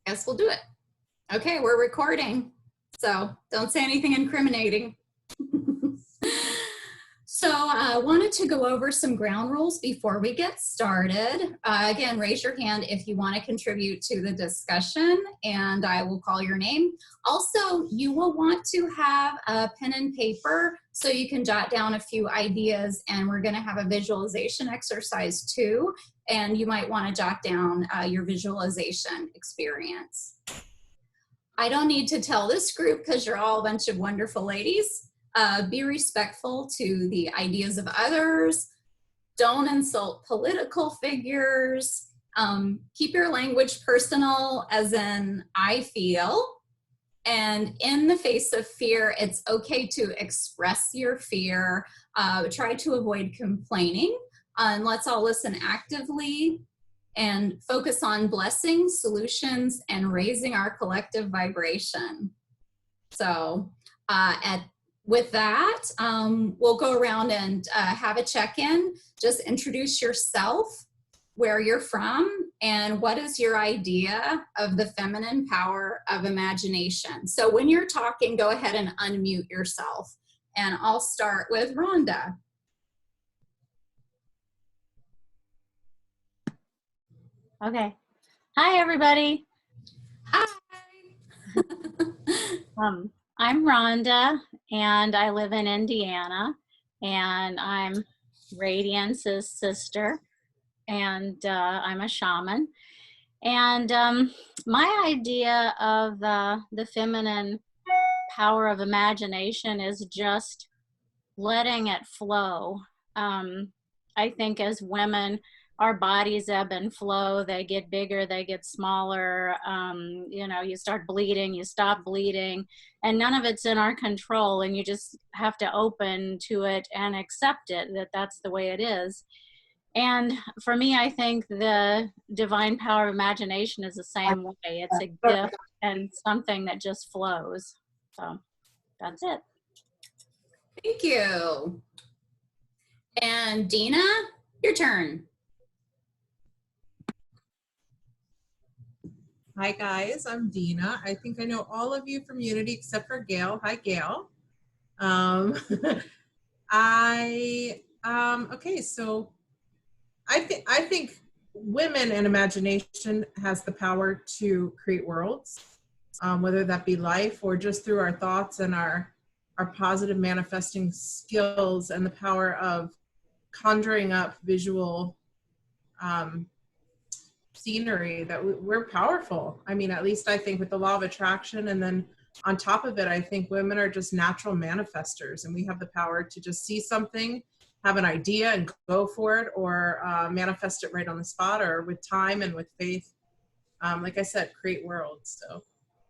guess we'll do it. Okay, we're recording, so don't say anything incriminating. So I wanted to go over some ground rules before we get started. Again, raise your hand if you want to contribute to the discussion, and I will call your name. Also, you will want to have a pen and paper so you can jot down a few ideas, and we're going to have a visualization exercise too, and you might want to jot down your visualization experience. I don't need to tell this group because you're all a bunch of wonderful ladies. Be respectful to the ideas of others. Don't insult political figures. Keep your language personal, as in I feel. And in the face of fear, it's okay to express your fear. Try to avoid complaining. And let's all listen actively and focus on blessings, solutions, and raising our collective vibration. So with that, we'll go around and have a check-in. Just introduce yourself, where you're from, and what is your idea of the feminine power of imagination. So when you're talking, go ahead and unmute yourself. And I'll start with Rhonda. Okay. Hi, everybody. Hi. I'm Rhonda, and I live in Indiana, and I'm Radiance's sister, and I'm a shaman. And my idea of the feminine power of imagination is just letting it flow. I think as women, our bodies ebb and flow. They get bigger, they get smaller. You know, you start bleeding, you stop bleeding, and none of it's in our control. And you just have to open to it and accept it, that that's the way it is. And for me, I think the divine power of imagination is the same way. It's a gift and something that just flows. So that's it. Thank you. And Dina, your turn. Hi guys, I'm Dina. I think I know all of you from Unity except for Gail. Hi Gail. Okay, so I think women and imagination has the power to create worlds, whether that be life or just through our thoughts and our positive manifesting skills and the power of conjuring up visual scenery, that we're powerful. I mean, at least I think with the law of attraction, and then on top of it, I think women are just natural manifestors, and we have the power to just see something, have an idea and go for it, or manifest it right on the spot, or with time and with faith, like I said, create worlds. So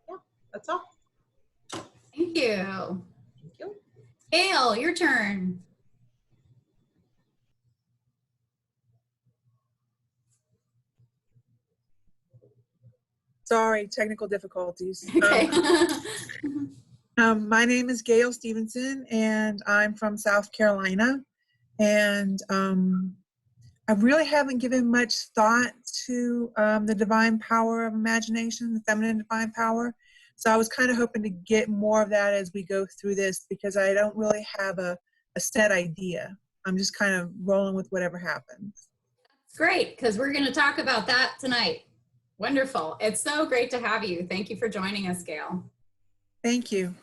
yeah, that's all. Thank you. Thank you. Gail, your turn. Sorry, technical difficulties. Okay. My name is Gail Stevenson, and I'm from South Carolina. And I really haven't given much thought to the divine power of imagination, the feminine divine power. So I was kind of hoping to get more of that as we go through this, because I don't really have a set idea. I'm just kind of rolling with whatever happens. That's great, because we're going to talk about that tonight. Wonderful. It's so great to have you. Thank you for joining us, Gail. Thank you.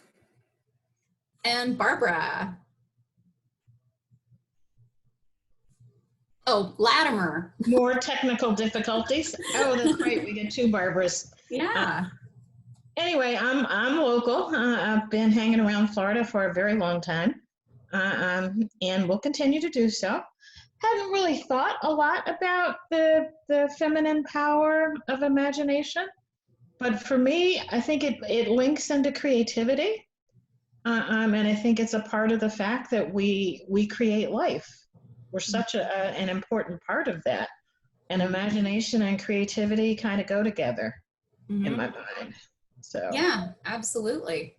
And Barbara. Oh, Latimer. More technical difficulties. Oh, that's great. We get two Barbaras. Yeah. Anyway, I'm local. I've been hanging around Florida for a very long time, and will continue to do so. Haven't really thought a lot about the feminine power of imagination, but for me, I think it links into creativity, and I think it's a part of the fact that we create life. We're such an important part of that, and imagination and creativity kind of go together in my mind. So yeah, absolutely.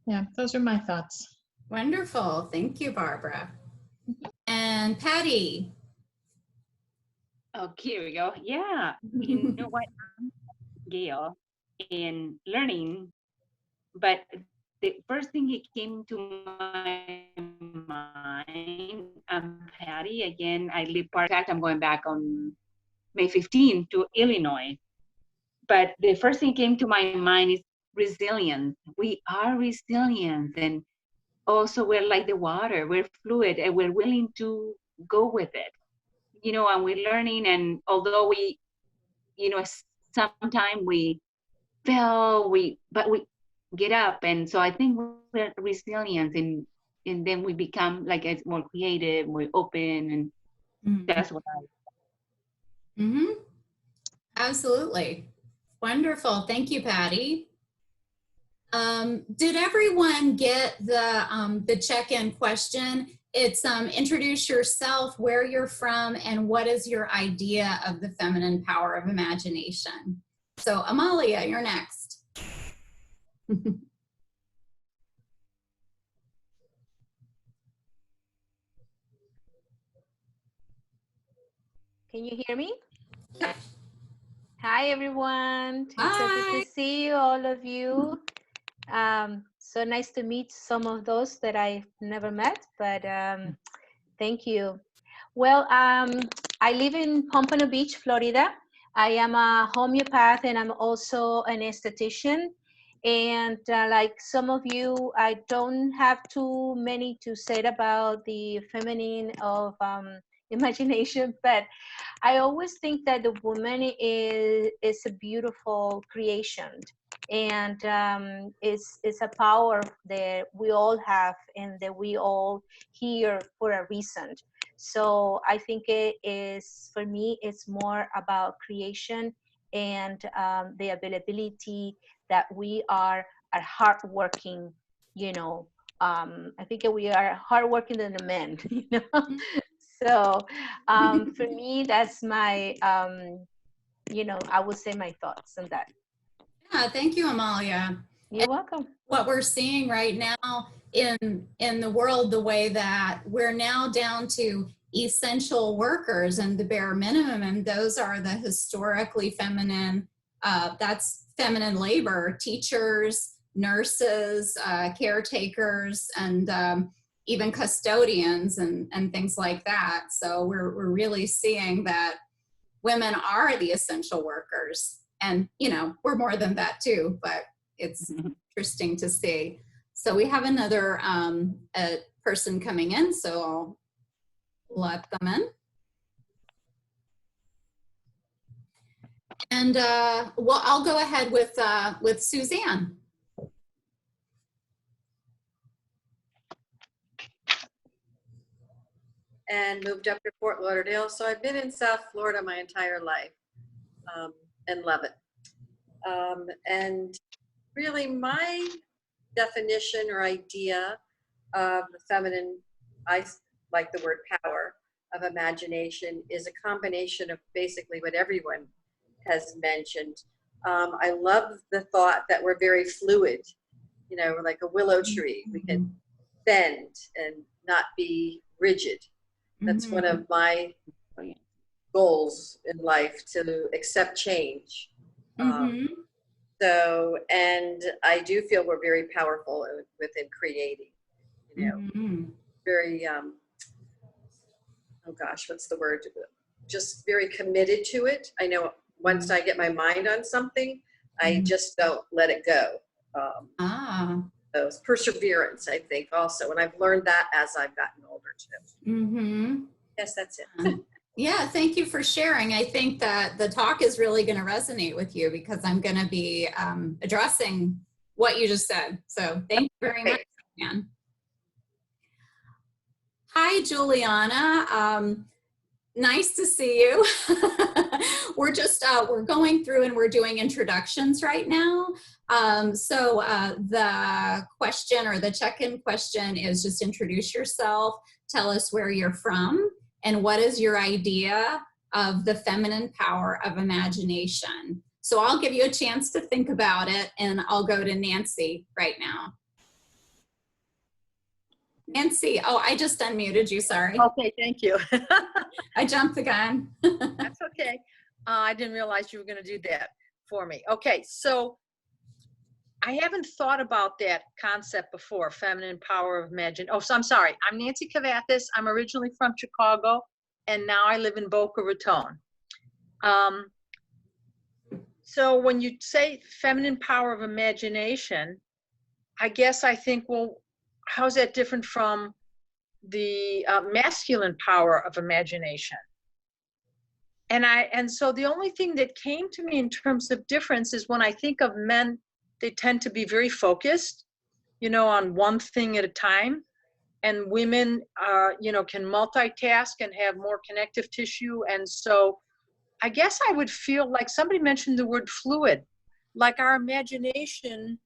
Yeah, those are my thoughts. Wonderful. Thank you, Barbara. And Patty. Oh, here we go. Yeah. You know what, Gail? in learning, but the first thing that came to my mind, I'm Patty again. I live part. In fact, I'm going back on May 15 to Illinois. But the first thing that came to my mind is resilience. We are resilient, and also we're like the water. We're fluid, and we're willing to go with it. You know, and we're learning. And although we, you know, sometimes we fail, but we get up. And so I think we're resilient, and then we become like it's more creative, more open, and that's what I. Mm-hmm. Absolutely. Wonderful. Thank you, Patty. Did everyone get the check-in question? It's introduce yourself, where you're from, and what is your idea of the feminine power of imagination? So Amalia, you're next. Can you hear me? Yeah. Hi, everyone. It's so Hi. good to see you, all of you. So nice to meet some of those that I've never met, but thank you. Well, I live in Pompano Beach, Florida. I am a homeopath and I'm also an esthetician. And like some of you, I don't have too many to say about the feminine of imagination, but I always think that the woman is a beautiful creation, and it's a power that we all have and that we all here for a reason. So I think it is, for me, it's more about creation and the availability that we are hardworking, you know. I think that we are hardworking than the men, you know. So for me, that's my, you know, I would say my thoughts on that. Yeah, thank you, Amalia. You're welcome. What we're seeing right now in the world, the way that we're now down to essential workers and the bare minimum, and those are the historically feminine, that's feminine labor, teachers, nurses, caretakers, and even custodians and things like that. So we're really seeing that women are the essential workers. And, you know, we're more than that too, but it's interesting to see. So we have another a person coming in, so I'll let them in. And well, I'll go ahead with Suzanne. And moved up to Fort Lauderdale. So I've been in South Florida my entire life and love it. And really my definition or idea of the feminine, I like the word power, of imagination is a combination of basically what everyone has mentioned. I love the thought that we're very fluid, you know, like a willow tree. We can bend and not be rigid. That's one of my goals in life, to accept change. So, and I do feel we're very powerful within creating, you know, very, oh gosh, what's the word? Just very committed to it. I know once I get my mind on something, I just don't let it go. So it's perseverance, I think, also. And I've learned that as I've gotten older too. Yes, that's it. Yeah, thank you for sharing. I think that the talk is really going to resonate with you because I'm going to be addressing what you just said. So thank you very much, Anne. Hi, Juliana. Nice to see you. We're just, we're going through and we're doing introductions right now. So the question or the check-in question is just introduce yourself, tell us where you're from, and what is your idea of the feminine power of imagination. So I'll give you a chance to think about it, and I'll go to Nancy right now. Nancy, oh, I just unmuted you, sorry. Okay, thank you. I jumped the gun. That's okay. I didn't realize you were going to do that for me. Okay, so I haven't thought about that concept before, feminine power of imagine. Oh, so I'm sorry. I'm Nancy Cavathis. I'm originally from Chicago, and now I live in Boca Raton. So when you say feminine power of imagination, I guess I think, well, how's that different from the masculine power of imagination? And so the only thing that came to me in terms of difference is when I think of men, they tend to be very focused, you know, on one thing at a time. And women, you know, can multitask and have more connective tissue. And so I guess I would feel like somebody mentioned the word fluid, like our imagination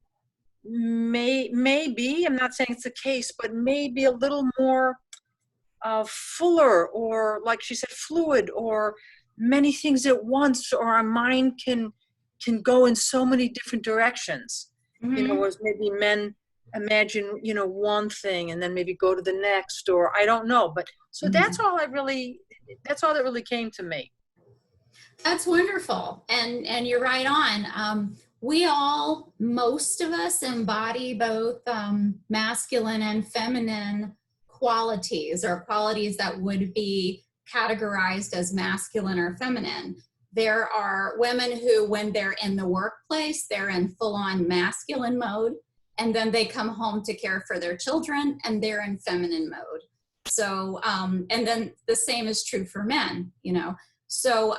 may be, I'm not saying it's the case, but maybe a little more fuller, or like she said, fluid, or many things at once, or our mind can go in so many different directions. Mm-hmm. You know, whereas maybe men imagine, you know, one thing and then maybe go to the next, or I don't know. But so Mm-hmm. that's all that really came to me. That's wonderful. And you're right on. We all, most of us, embody both masculine and feminine qualities, or qualities that would be categorized as masculine or feminine. There are women who, when they're in the workplace, they're in full-on masculine mode, and then they come home to care for their children and they're in feminine mode. So, and then the same is true for men, you know. So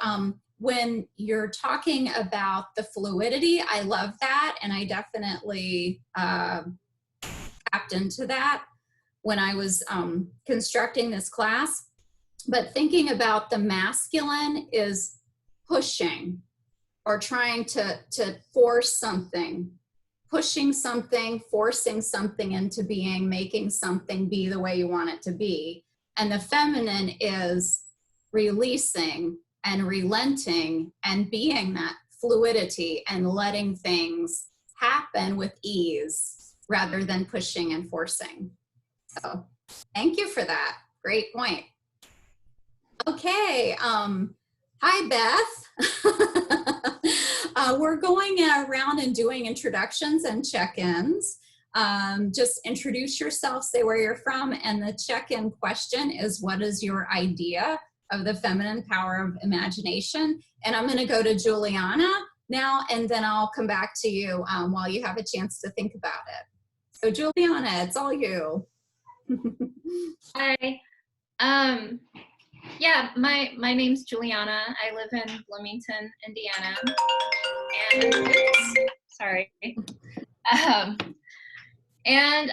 when you're talking about the fluidity, I love that. And I definitely tapped into that when I was constructing this class. But thinking about the masculine is pushing, or trying to force something, pushing something, forcing something into being, making something be the way you want it to be. And the feminine is releasing and relenting and being that fluidity and letting things happen with ease rather than pushing and forcing. So thank you for that. Great point. Okay. Hi, Beth. We're going around and doing introductions and check-ins. Just introduce yourself, say where you're from, and the check-in question is, what is your idea of the feminine power of imagination? And I'm going to go to Juliana now, and then I'll come back to you while you have a chance to think about it. So Juliana, it's all you. Hi. Yeah, my name's Juliana. I live in Bloomington, Indiana. And sorry. And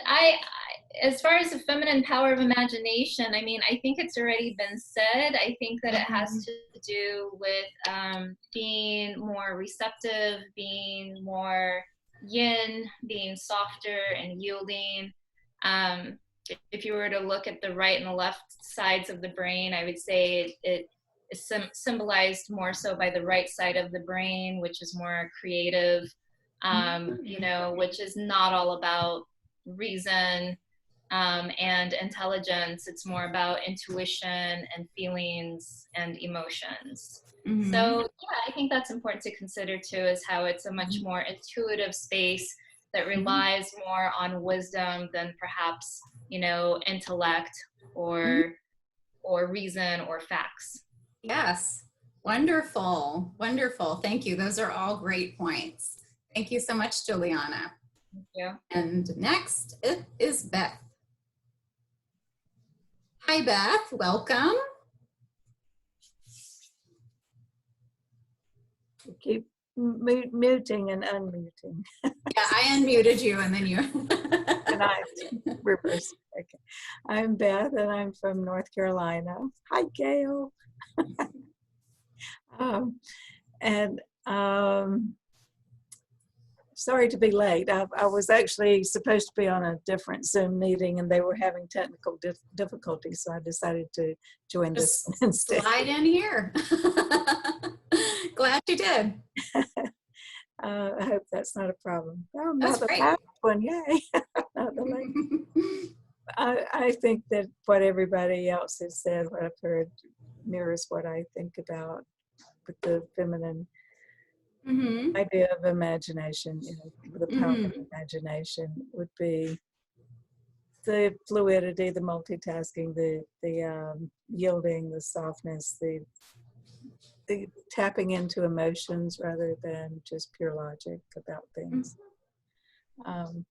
as far as the feminine power of imagination, I mean, I think it's already been said. I think that it has to do with being more receptive, being more yin, being softer and yielding. If you were to look at the right and the left sides of the brain, I would say it is symbolized more so by the right side of the brain, which is more creative, you know, which is not all about reason and intelligence. It's more about intuition and feelings and emotions. Mm-hmm. So yeah, I think that's important to consider too, is how it's a much more intuitive space that relies more on wisdom than perhaps, you know, intellect or reason or facts. Yes. Wonderful. Wonderful. Thank you. Those are all great points. Thank you so much, Juliana. Thank you. And next it is Beth. Hi, Beth. Welcome. Keep muting and unmuting. Yeah, I unmuted you and then you. And I reverse. Okay. I'm Beth and I'm from North Carolina. Hi, Gail. Sorry to be late. I was actually supposed to be on a different Zoom meeting and they were having technical difficulties, so I decided to join this one instead. Slide in here. Glad you did. I hope that's not a problem. Oh, That's not the great. last one, yay. Not the last. I think that what everybody else has said, what I've heard, mirrors what I think about with the feminine idea of imagination, you know, the power of imagination would be the fluidity, the multitasking, the yielding, the softness, the tapping into emotions rather than just pure logic about things. And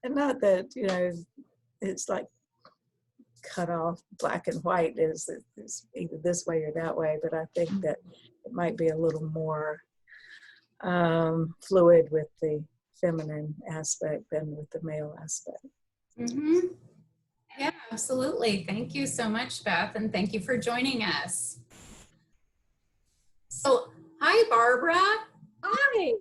not that, you know, it's like cut off black and white is either this way or that way, but I think that it might be a little more fluid with the feminine aspect than with the male aspect. Yeah, absolutely. Thank you so much, Beth, and thank you for joining us. So, hi, Barbara. Hi.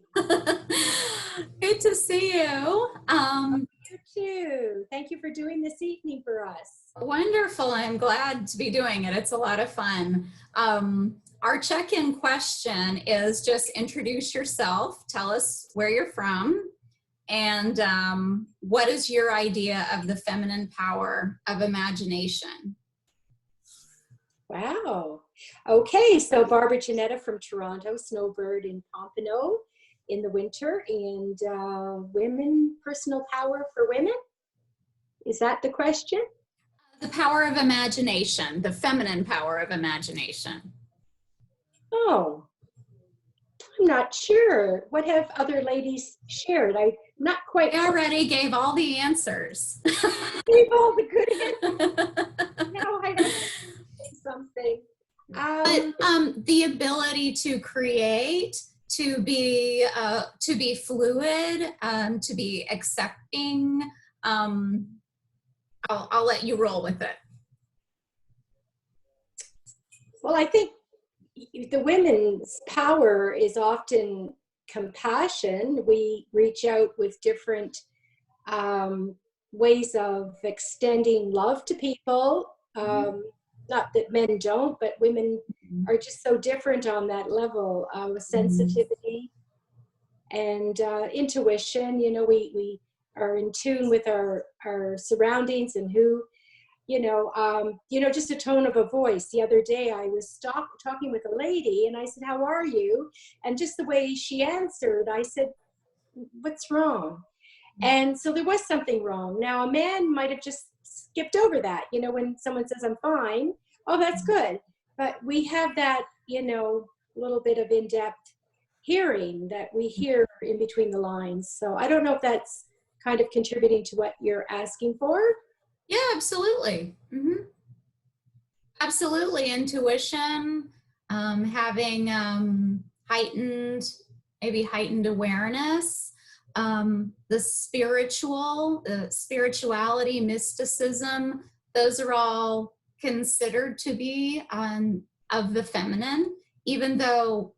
Good to see you. You too. Thank you for doing this evening for us. Wonderful. I'm glad to be doing it. It's a lot of fun. Our check-in question is just introduce yourself. Tell us where you're from and what is your idea of the feminine power of imagination? Wow. Okay, so Barbara Janetta from Toronto, snowbird in Pompano in the winter, and women, personal power for women? Is that the question? The power of imagination, the feminine power of imagination. Oh, I'm not sure. What have other ladies shared? I'm not quite. I already gave all the answers. Gave all the good answers. Now I have to say something. But the ability to create, to be fluid, to be accepting. I'll let you roll with it. Well, I think the women's power is often compassion. We reach out with different ways of extending love to people. Not that men don't, but women are just so different on that level of sensitivity and intuition. You know, we are in tune with our surroundings and who, just a tone of a voice. The other day I was talking with a lady and I said, "How are you?" And just the way she answered, I said, "What's wrong?" And so there was something wrong. Now a man might have just skipped over that. You know, when someone says, "I'm fine," oh, that's good. But we have that, little bit of in-depth hearing that we hear in between the lines. So I don't know if that's kind of contributing to what you're asking for. Yeah, absolutely. Absolutely. Intuition, having heightened awareness, the spirituality, mysticism, those are all considered to be of the feminine, even though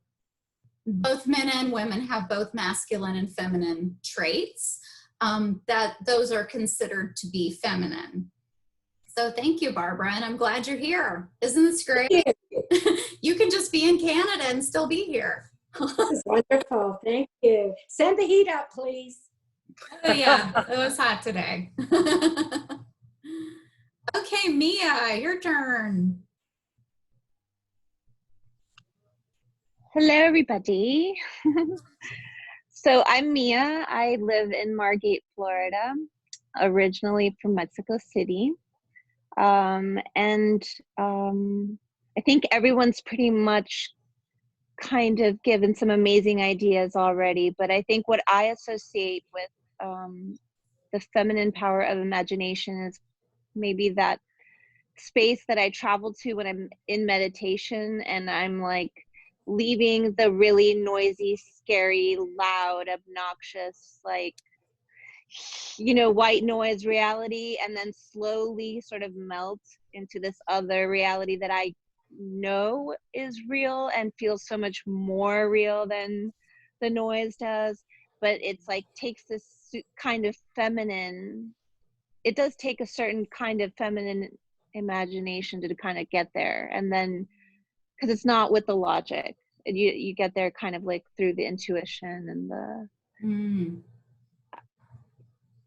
both men and women have both masculine and feminine traits, that those are considered to be feminine. So thank you, Barbara, and I'm glad you're here. Isn't this great? You can just be in Canada and still be here. This is wonderful. Thank you. Send the heat up, please. Oh, yeah, it was hot today. Okay, Mia, your turn. Hello, everybody. So I'm Mia. I live in Margate, Florida, originally from Mexico City. I think everyone's pretty much kind of given some amazing ideas already, but I think what I associate with the feminine power of imagination is maybe that space that I travel to when I'm in meditation and I'm like leaving the really noisy, scary, loud, obnoxious, like, white noise reality, and then slowly sort of melt into this other reality that I know is real and feels so much more real than the noise does. But it's like takes this kind of feminine, it does take a certain kind of feminine imagination to kind of get there. And then, because it's not with the logic, you get there kind of like through the intuition and the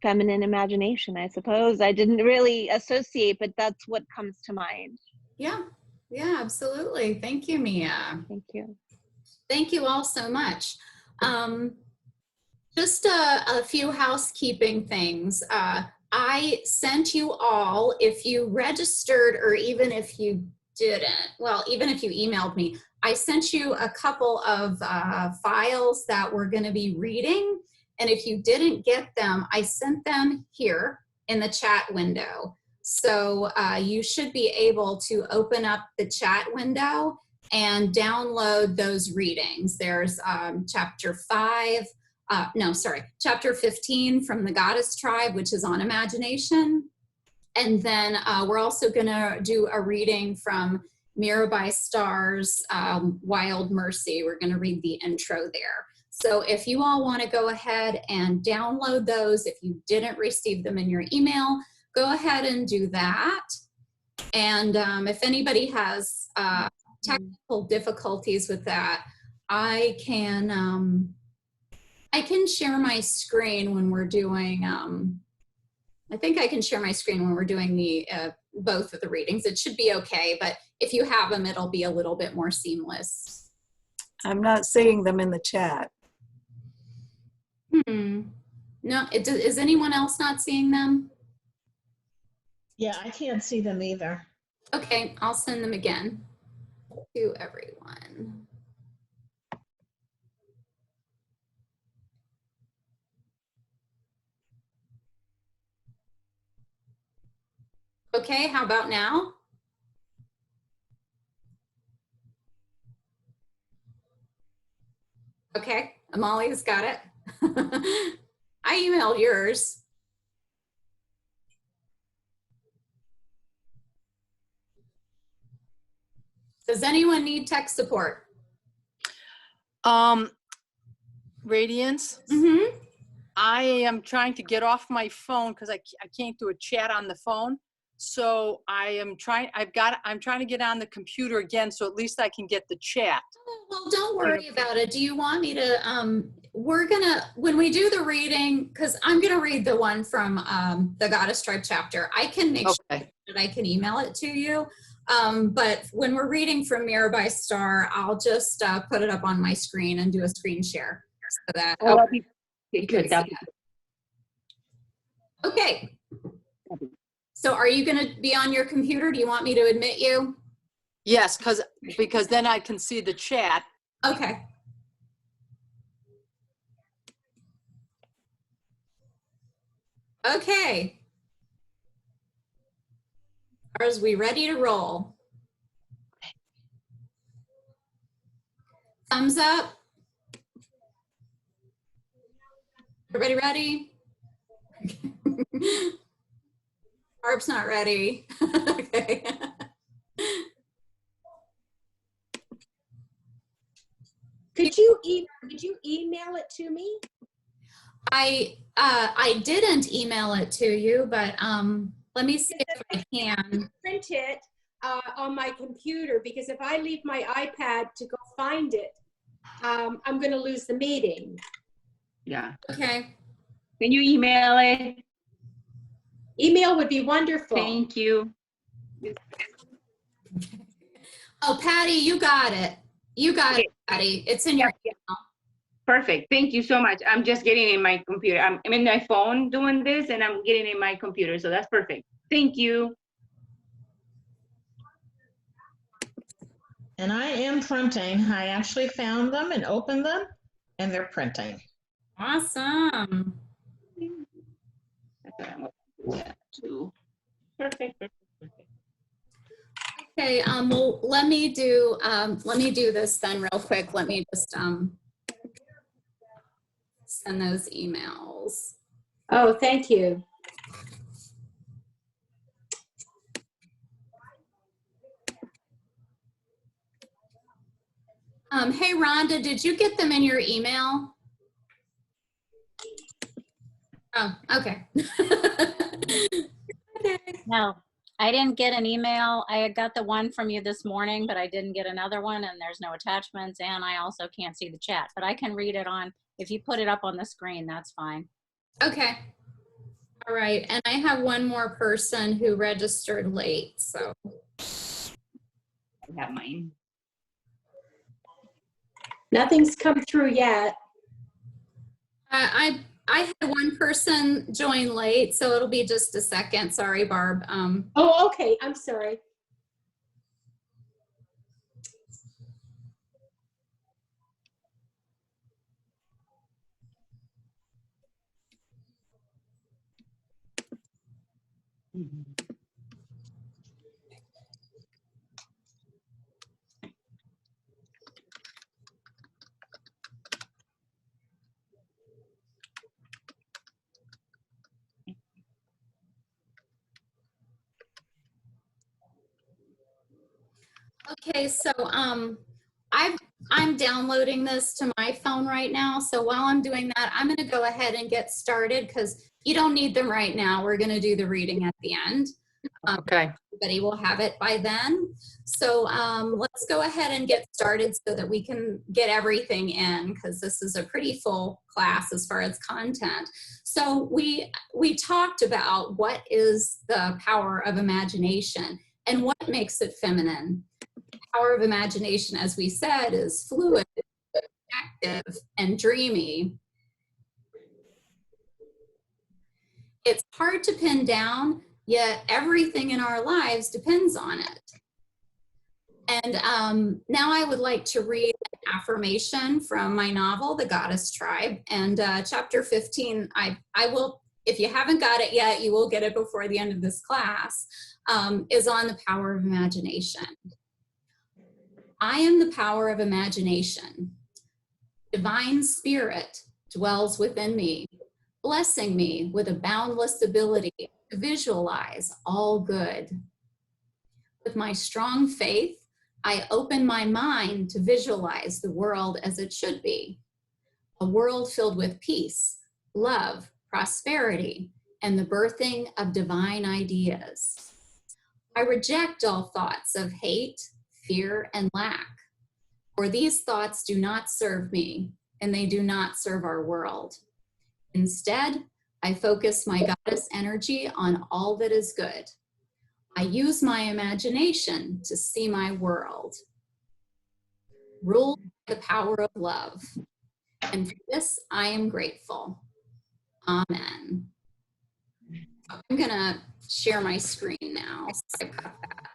feminine imagination, I suppose. I didn't really associate, but that's what comes to mind. Yeah, absolutely. Thank you, Mia. Thank you. Thank you all so much. Just a few housekeeping things. I sent you all, if you registered or even if you didn't, well, even if you emailed me, I sent you a couple of files that we're going to be reading. And if you didn't get them, I sent them here in the chat window. So you should be able to open up the chat window and download those readings. There's chapter 15 from the Goddess Tribe, which is on imagination. And then we're also gonna do a reading from Mirabai Starr's Wild Mercy. We're gonna read the intro there. So if you all wanna go ahead and download those, if you didn't receive them in your email, go ahead and do that. And if anybody has technical difficulties with that, I can share my screen when we're doing, I think I can share my screen when we're doing the both of the readings. It should be okay, but if you have them, it'll be a little bit more seamless. I'm not seeing them in the chat. No, is anyone else not seeing them? Yeah, I can't see them either. Okay, I'll send them again to everyone. Okay, how about now? Okay, Amalia's got it. I emailed yours. Does anyone need tech support? Radiance, I am trying to get off my phone because I can't do a chat on the phone. So I'm trying to get on the computer again, so at least I can get the chat. Well, don't worry about it. Do you want me to, when we do the reading, because I'm gonna read the one from the Goddess Tribe chapter, I can make sure that I can email it to you. But when we're reading from Mirabai Starr, I'll just put it up on my screen and do a screen share so that. Good. Okay. So are you going to be on your computer? Do you want me to admit you? Yes, because then I can see the chat. Okay. Okay. Are we ready to roll? Thumbs up. Everybody ready? Barb's not ready. Okay. Did you email it to me? I didn't email it to you, but let me see if I can. Print it on my computer, because if I leave my iPad to go find it, I'm going to lose the meeting. Yeah. Okay. Can you email it? Email would be wonderful. Thank you. Oh, Patty, you got it. You got it, Patty. It's in your email. Perfect. Thank you so much. I'm just getting in my computer. I'm in my phone doing this, and I'm getting in my computer. So that's perfect. Thank you. And I am printing. I actually found them and opened them, and they're printing. Awesome. That's what I'm looking at too. Perfect. Okay. Well, let me do this then real quick. Let me just send those emails. Oh, thank you. Hey, Rhonda, did you get them in your email? Oh, okay. Okay. No, I didn't get an email. I got the one from you this morning, but I didn't get another one, and there's no attachments, and I also can't see the chat, but I can read it on, if you put it up on the screen, that's fine. Okay. All right. And I have one more person who registered late, so. I have mine. Nothing's come through yet. I had one person join late, so it'll be just a second. Sorry, Barb. Oh, okay. I'm sorry. Okay, so I'm downloading this to my phone right now. So while I'm doing that, I'm going to go ahead and get started because you don't need them right now. We're going to do the reading at the end. Okay. Everybody will have it by then. So let's go ahead and get started so that we can get everything in, because this is a pretty full class as far as content. So we talked about what is the power of imagination and what makes it feminine. Power of imagination, as we said, is fluid, active, and dreamy. It's hard to pin down, yet everything in our lives depends on it. And now I would like to read an affirmation from my novel, The Goddess Tribe. And chapter 15, I will, if you haven't got it yet, you will get it before the end of this class, is on the power of imagination. I am the power of imagination. Divine Spirit dwells within me, blessing me with a boundless ability to visualize all good. With my strong faith, I open my mind to visualize the world as it should be, a world filled with peace, love, prosperity, and the birthing of divine ideas. I reject all thoughts of hate, fear, and lack, for these thoughts do not serve me, and they do not serve our world. Instead, I focus my goddess energy on all that is good. I use my imagination to see my world. Ruled by the power of love. And for this, I am grateful. Amen. I'm going to share my screen now. Sorry about that.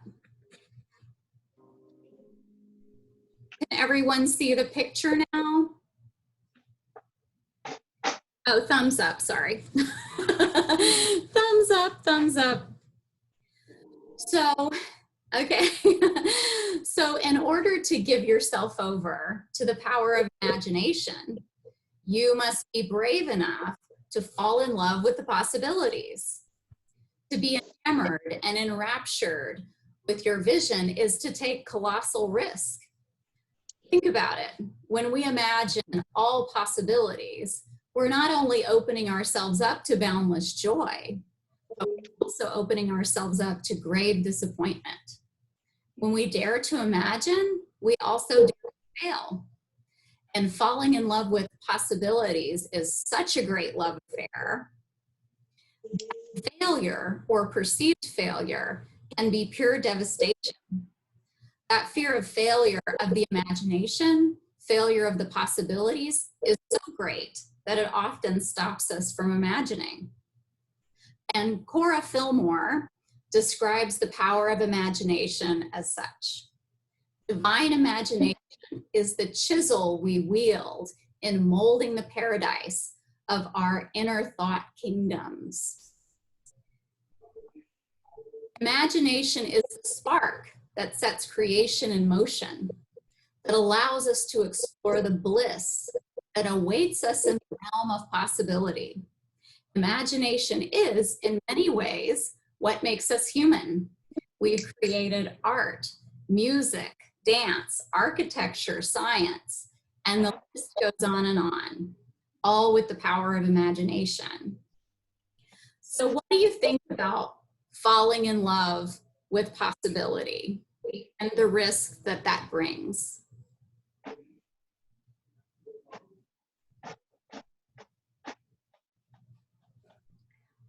Can everyone see the picture now? Oh, thumbs up, sorry. Thumbs up, thumbs up. So, okay. So in order to give yourself over to the power of imagination, you must be brave enough to fall in love with the possibilities. To be enamored and enraptured with your vision is to take colossal risk. Think about it. When we imagine all possibilities, we're not only opening ourselves up to boundless joy, but we're also opening ourselves up to grave disappointment. When we dare to imagine, we also dare to fail. And falling in love with possibilities is such a great love affair. Failure or perceived failure can be pure devastation. That fear of failure of the imagination, failure of the possibilities, is so great that it often stops us from imagining. And Cora Fillmore describes the power of imagination as such. Divine imagination is the chisel we wield in molding the paradise of our inner thought kingdoms. Imagination is the spark that sets creation in motion, that allows us to explore the bliss that awaits us in the realm of possibility. Imagination is, in many ways, what makes us human. We've created art, music, dance, architecture, science, and the list goes on, all with the power of imagination. So what do you think about falling in love with possibility and the risk that that brings?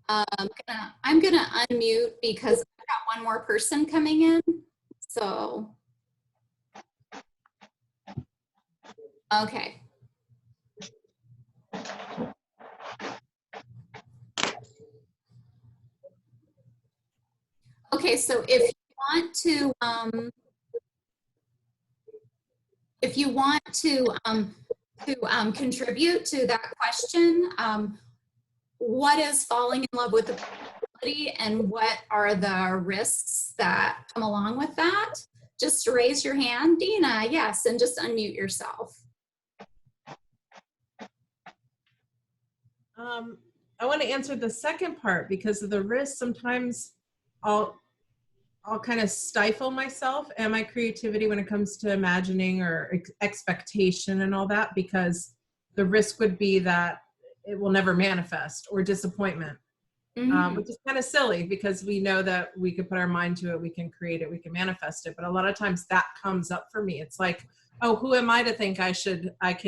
I'm gonna unmute because I've got one more person coming in. So, Okay. Okay, so if you want to contribute to that question, what is falling in love with the possibility and what are the risks that come along with that? Just raise your hand, Dina, yes, and just unmute yourself. I want to answer the second part because of the risk. Sometimes I'll kind of stifle myself and my creativity when it comes to imagining or expectation and all that, because the risk would be that it will never manifest, or disappointment, which is kind of silly because we know that we could put our mind to it, we can create it, we can manifest it. But a lot of times that comes up for me. It's like, oh, who am I to think I should have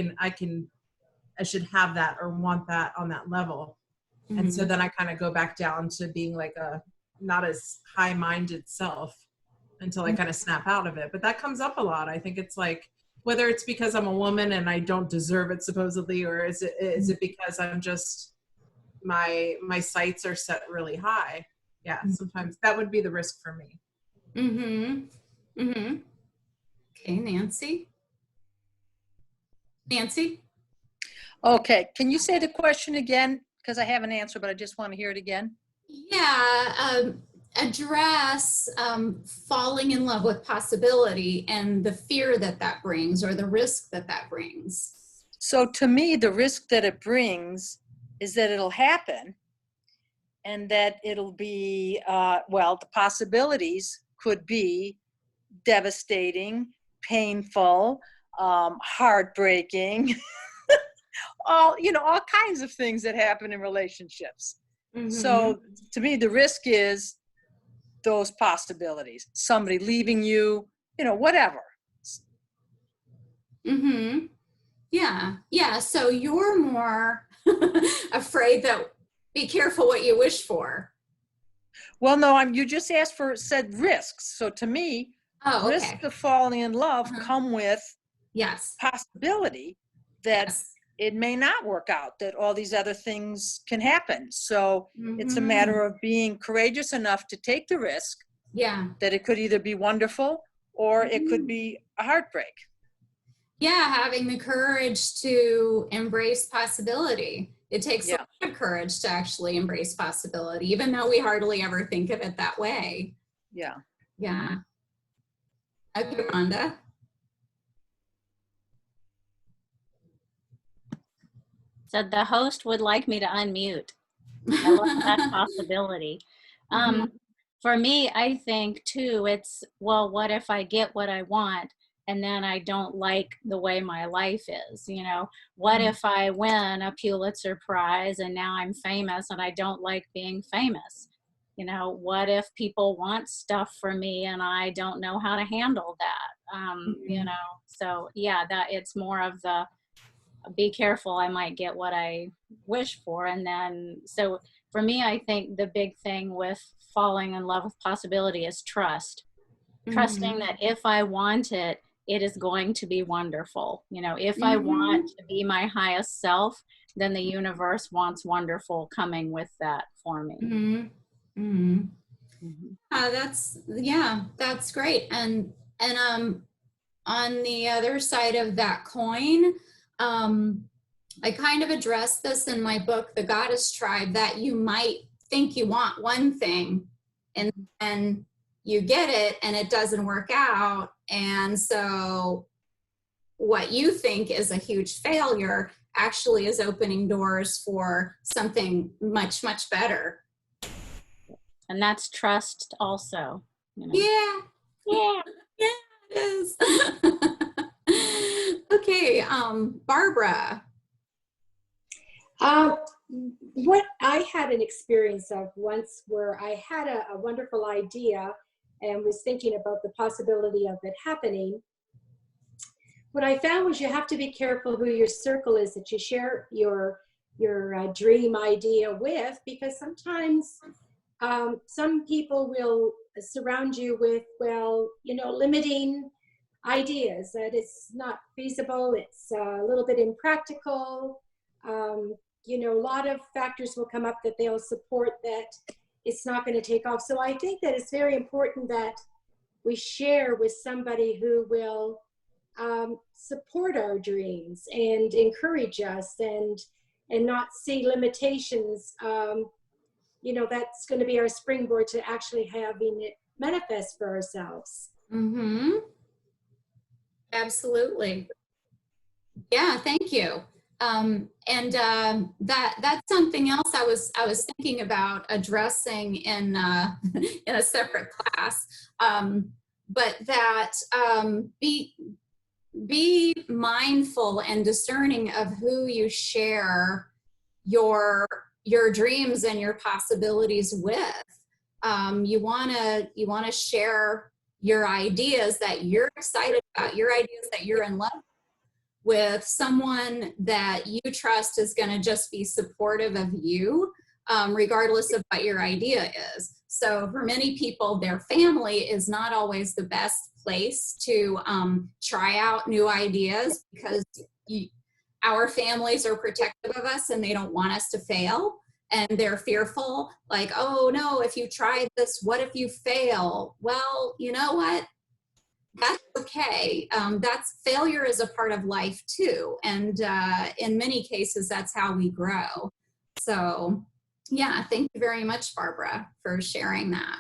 that or want that on that level? And so then I kind of go back down to being like a not as high-minded self until I kind of snap out of it. But that comes up a lot. I think it's like, whether it's because I'm a woman and I don't deserve it supposedly, or is it because I'm just, my sights are set really high? Yeah, sometimes that would be the risk for me. Okay, Nancy. Nancy? Okay, can you say the question again? Because I have an answer, but I just want to hear it again. Yeah, address falling in love with possibility and the fear that that brings, or the risk that that brings. So to me, the risk that it brings is that it'll happen, and that it'll be, well, the possibilities could be devastating, painful, heartbreaking, all kinds of things that happen in relationships. So to me, the risk is those possibilities, somebody leaving you, whatever. Yeah. So you're more afraid that, be careful what you wish for. Well, no, you just said risks. So to me, risks of falling in love come with possibility that it may not work out, that all these other things can happen. So it's a matter of being courageous enough to take the risk. Yeah. That it could either be wonderful or it could be a heartbreak. Yeah, having the courage to embrace possibility. It takes a lot of courage to actually embrace possibility, even though we hardly ever think of it that way. Yeah. Yeah. Okay, Rhonda. So the host would like me to unmute. I love that possibility. For me, I think too, it's, well, what if I get what I want and then I don't like the way my life is? What if I win a Pulitzer Prize and now I'm famous and I don't like being famous? What if people want stuff from me and I don't know how to handle that? So yeah, that it's more of the, be careful, I might get what I wish for. And then, so for me, I think the big thing with falling in love with possibility is trust. Trusting that if I want it, it is going to be wonderful. If I want to be my highest self, then the universe wants wonderful coming with that for me. That's great. And on the other side of that coin, I kind of addressed this in my book, The Goddess Tribe, that you might think you want one thing and then you get it and it doesn't work out. And so what you think is a huge failure actually is opening doors for something much, much better. And that's trust also. Yeah, it is. Okay, Barbara. What I had an experience of once where I had a wonderful idea and was thinking about the possibility of it happening. What I found was you have to be careful who your circle is that you share your dream idea with, because sometimes some people will surround you with, limiting ideas, that it's not feasible, it's a little bit impractical. You know, a lot of factors will come up that they'll support that it's not going to take off. So I think that it's very important that we share with somebody who will support our dreams and encourage us, and not see limitations. You know, that's going to be our springboard to actually having it manifest for ourselves. Mm-hmm. Absolutely. Yeah, thank you. That's something else I was thinking about addressing in in a separate class. But that be mindful and discerning of who you share your dreams and your possibilities with. You wanna share your ideas that you're excited about, your ideas that you're in love with someone that you trust is going to just be supportive of you, regardless of what your idea is. So for many people, their family is not always the best place to try out new ideas, because our families are protective of us and they don't want us to fail. And they're fearful, like, oh no, if you try this, what if you fail? Well, you know what? That's okay. Failure is a part of life too. And in many cases, that's how we grow. So yeah, thank you very much, Barbara, for sharing that.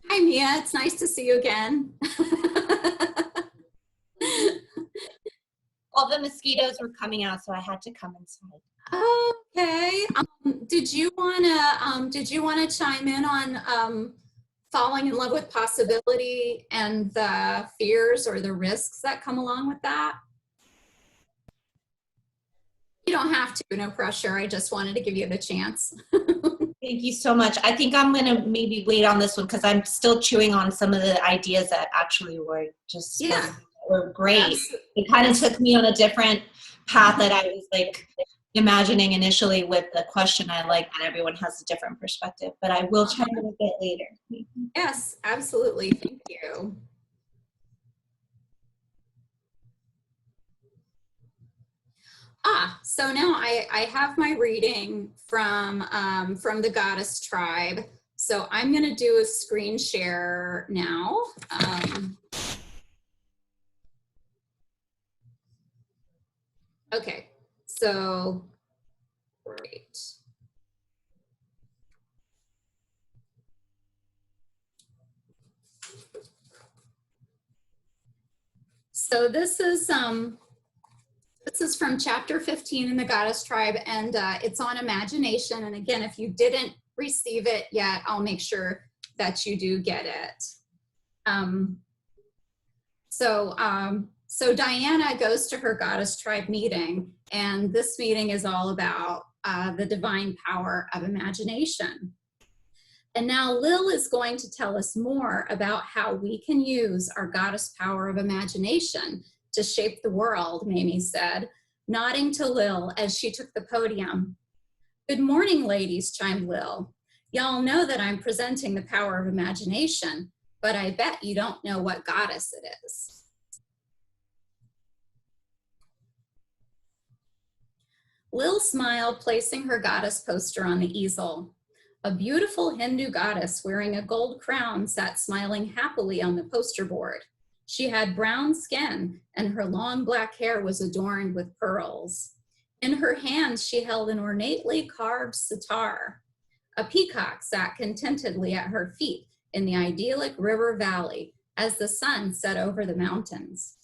Hi, Mia. It's nice to see you again. All the mosquitoes were coming out, so I had to come inside. Okay. Did you wanna chime in on falling in love with possibility and the fears or the risks that come along with that? You don't have to, no pressure. I just wanted to give you the chance. Thank you so much. I think I'm going to maybe wait on this one because I'm still chewing on some of the ideas that actually were just were great. Absolutely. It kind of took me on a different path that I was like imagining initially with the question. I like that everyone has a different perspective, but I will chime in a bit later. Yes, absolutely. Thank you. So now I have my reading from the Goddess Tribe. So I'm going to do a screen share now. Okay, so great. So this is from chapter 15 in the Goddess Tribe, and it's on imagination. And again, if you didn't receive it yet, I'll make sure that you do get it. So Diana goes to her Goddess Tribe meeting, and this meeting is all about the divine power of imagination. And now Lil is going to tell us more about how we can use our goddess power of imagination to shape the world, Mamie said, nodding to Lil as she took the podium. Good morning, ladies, chimed Lil. Y'all know that I'm presenting the power of imagination, but I bet you don't know what goddess it is. Lil smiled, placing her goddess poster on the easel. A beautiful Hindu goddess wearing a gold crown sat smiling happily on the poster board. She had brown skin, and her long black hair was adorned with pearls. In her hands, she held an ornately carved sitar. A peacock sat contentedly at her feet in the idyllic river valley as the sun set over the mountains.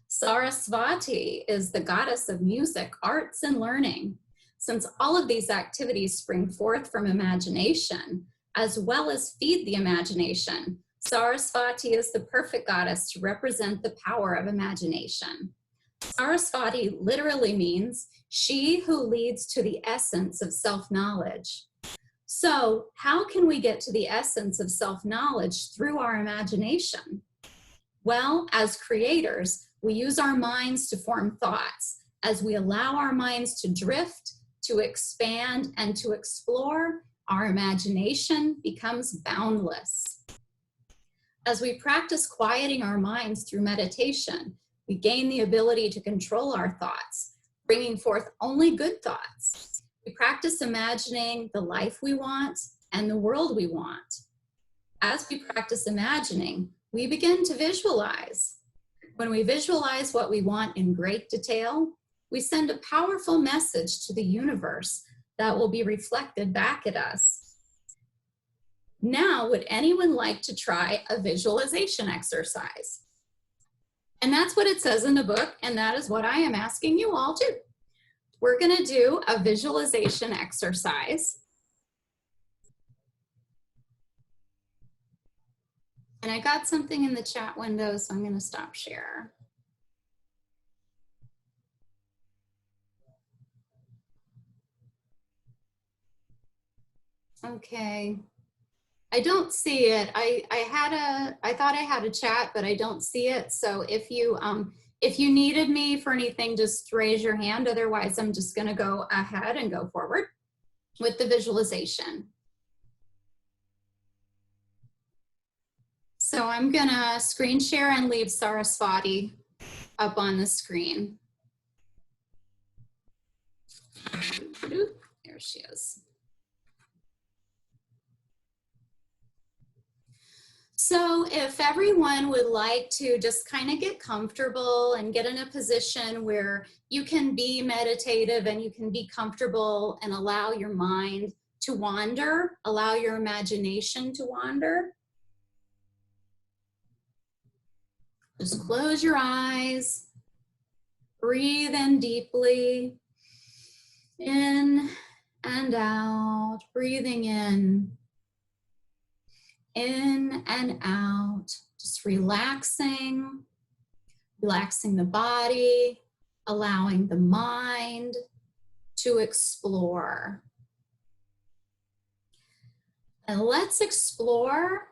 Sarasvati is the goddess of music, arts, and learning. Since all of these activities spring forth from imagination, as well as feed the imagination, Sarasvati is the perfect goddess to represent the power of imagination. Sarasvati literally means she who leads to the essence of self-knowledge. So how can we get to the essence of self-knowledge through our imagination? Well, as creators, we use our minds to form thoughts. As we allow our minds to drift, to expand, and to explore, our imagination becomes boundless. As we practice quieting our minds through meditation, we gain the ability to control our thoughts, bringing forth only good thoughts. We practice imagining the life we want and the world we want. As we practice imagining, we begin to visualize. When we visualize what we want in great detail, we send a powerful message to the universe that will be reflected back at us. Now, would anyone like to try a visualization exercise? And that's what it says in the book, and that is what I am asking you all to. We're going to do a visualization exercise. And I got something in the chat window, so I'm going to stop share. Okay. I don't see it. I thought I had a chat, but I don't see it. So if you needed me for anything, just raise your hand. Otherwise, I'm just going to go ahead and go forward with the visualization. So I'm going to screen share and leave Saraswati up on the screen. There she is. So if everyone would like to just kind of get comfortable and get in a position where you can be meditative and you can be comfortable and allow your mind to wander, allow your imagination to wander. Just close your eyes, breathe in deeply, in and out, breathing in and out, just relaxing the body, allowing the mind to explore. And let's explore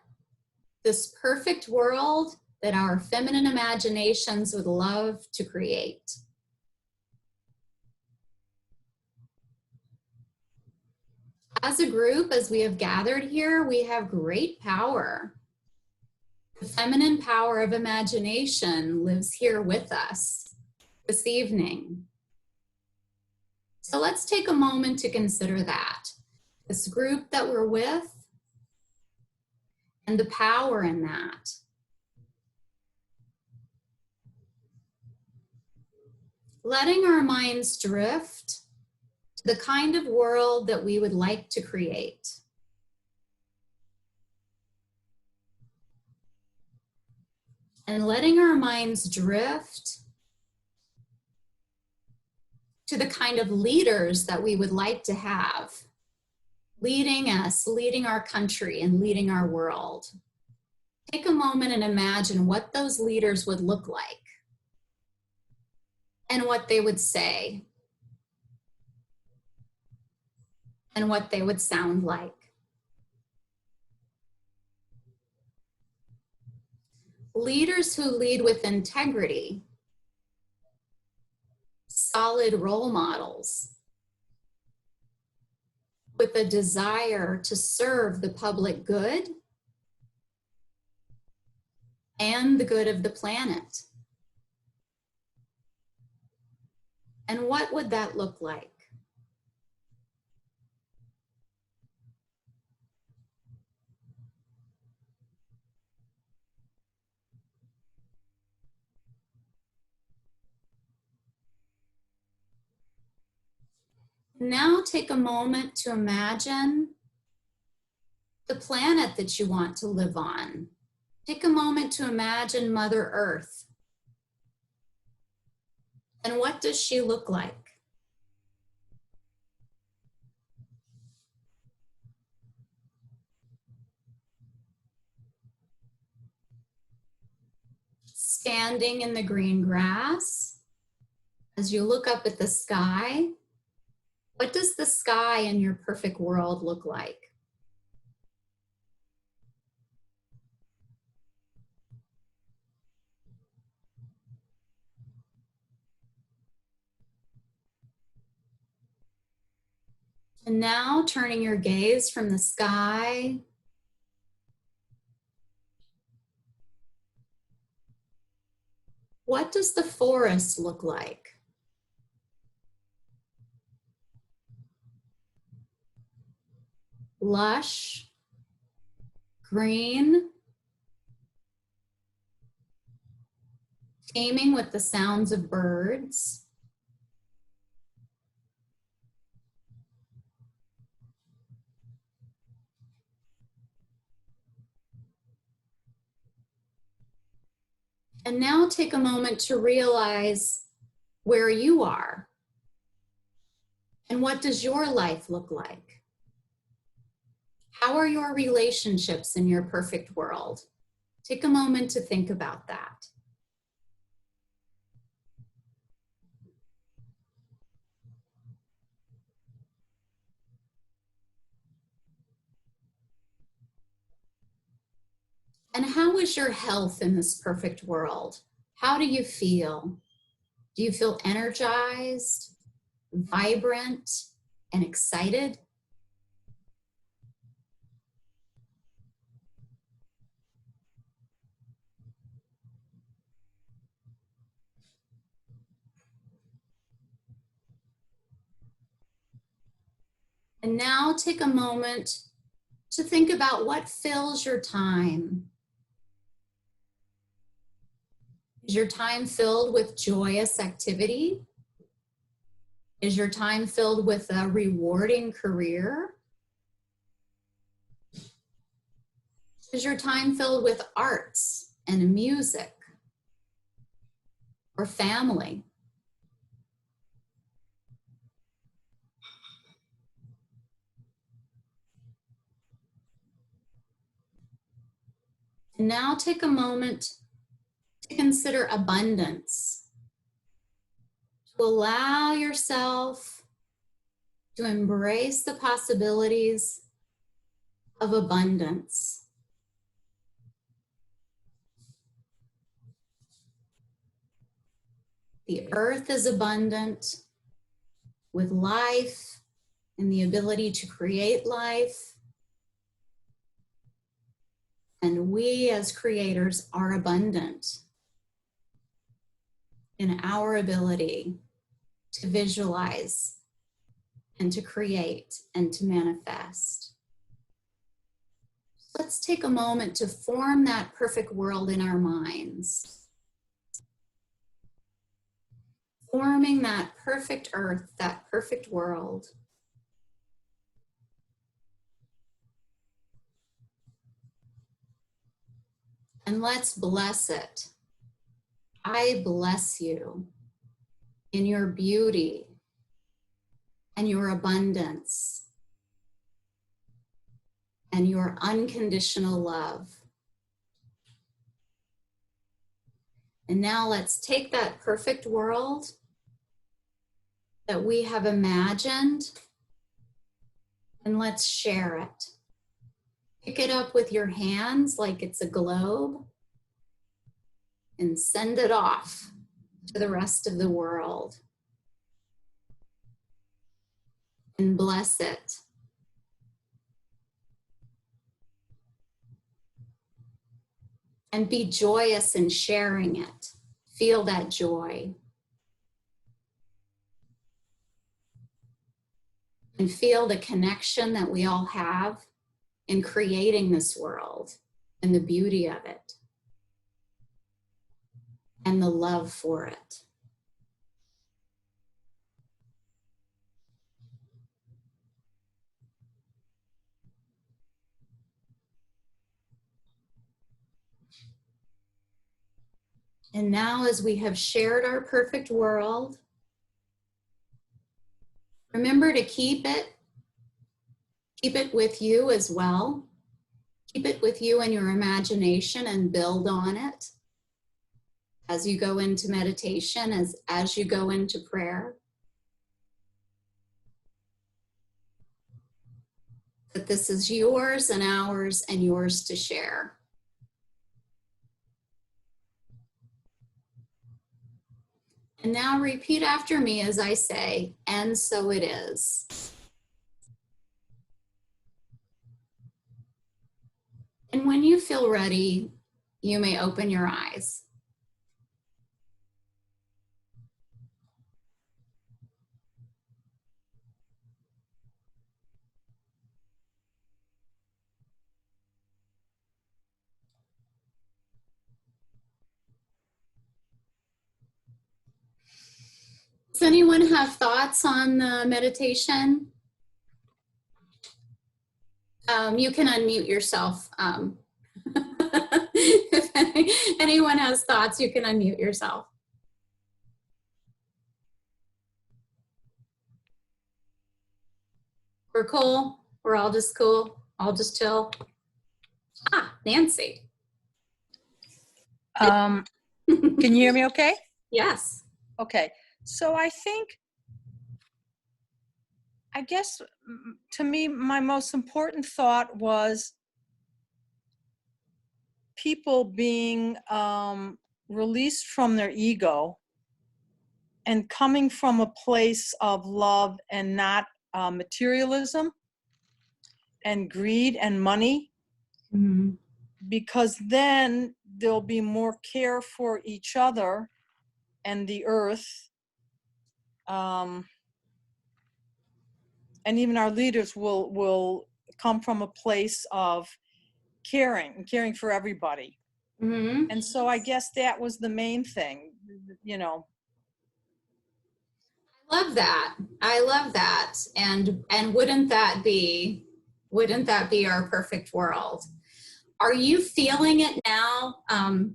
this perfect world that our feminine imaginations would love to create. As a group, as we have gathered here, we have great power. The feminine power of imagination lives here with us this evening. So let's take a moment to consider that. This group that we're with and the power in that. Letting our minds drift to the kind of world that we would like to create. And letting our minds drift to the kind of leaders that we would like to have, leading us, leading our country, and leading our world. Take a moment and imagine what those leaders would look like and what they would say and what they would sound like. Leaders who lead with integrity, solid role models, with a desire to serve the public good and the good of the planet. And what would that look like? Now take a moment to imagine the planet that you want to live on. Take a moment to imagine Mother Earth. And what does she look like? Standing in the green grass, as you look up at the sky, what does the sky in your perfect world look like? And now turning your gaze from the sky What does the forest look like? Lush, green, teeming with the sounds of birds. And now take a moment to realize where you are and what does your life look like? How are your relationships in your perfect world? Take a moment to think about that. And how is your health in this perfect world? How do you feel? Do you feel energized, vibrant, and excited? And now take a moment to think about what fills your time. Is your time filled with joyous activity? Is your time filled with a rewarding career? Is your time filled with arts and music or family? And now take a moment to consider abundance. To allow yourself to embrace the possibilities of abundance. The earth is abundant with life and the ability to create life. And we as creators are abundant in our ability to visualize and to create and to manifest. Let's take a moment to form that perfect world in our minds. Forming that perfect earth, that perfect world. And let's bless it. I bless you in your beauty and your abundance and your unconditional love. And now let's take that perfect world that we have imagined and let's share it. Pick it up with your hands like it's a globe and send it off to the rest of the world. And bless it. And be joyous in sharing it. Feel that joy. And feel the connection that we all have in creating this world and the beauty of it and the love for it. And now, as we have shared our perfect world, remember to keep it with you as well. Keep it with you in your imagination and build on it as you go into meditation, as you go into prayer. That this is yours and ours and yours to share. And now repeat after me as I say, and so it is. And when you feel ready, you may open your eyes. Does anyone have thoughts on the meditation? You can unmute yourself. If anyone has thoughts, you can unmute yourself. We're cool. We're all just cool. All just chill. Ah, Nancy. Can you hear me okay? Yes. Okay. So I guess to me, my most important thought was people being released from their ego and coming from a place of love and not materialism and greed and money. Mm-hmm. Because then there'll be more care for each other and the earth. And even our leaders will come from a place of caring for everybody. Mm-hmm. And so I guess that was the main thing, you know. I love that. I love that. And wouldn't that be our perfect world? Are you feeling it now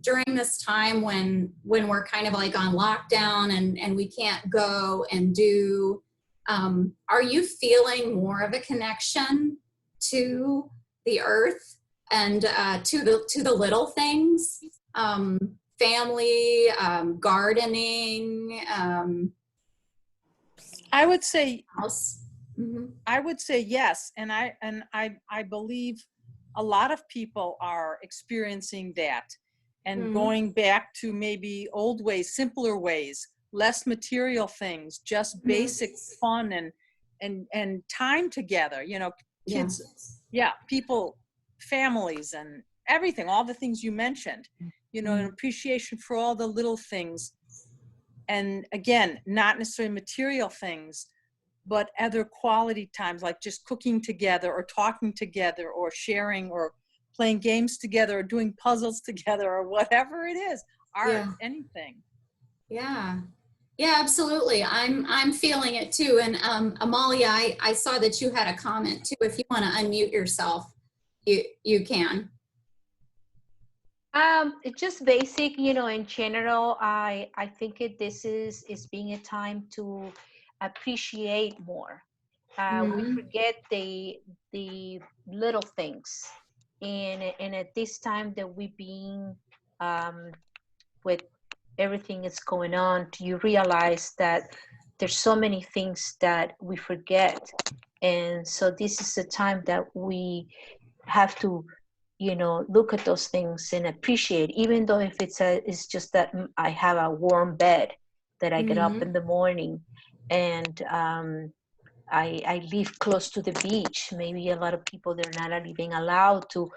during this time when we're kind of like on lockdown and we can't go and do? Are you feeling more of a connection to the earth and to the little things, family, gardening? I would say mm-hmm. I would say yes, and I believe a lot of people are experiencing that and going back to maybe old ways, simpler ways, less material things, just basic fun and time together, you know, kids, people, families and everything, all the things you mentioned, you know, an appreciation for all the little things. And again, not necessarily material things, but other quality times, like just cooking together or talking together or sharing or playing games together or doing puzzles together or whatever it is, art, anything. Yeah, absolutely. I'm feeling it too. And Amalia, I saw that you had a comment too. If you want to unmute yourself, you can. It's just basic, you know, in general, I think this is being a time to appreciate more. We forget the little things, and at this time that we being with everything that's going on, you realize that there's so many things that we forget, and so this is the time that we have to, you know, look at those things and appreciate, even though if it's just that I have a warm bed, that I get up in the morning, and I live close to the beach. Maybe a lot of people, they're not even allowed to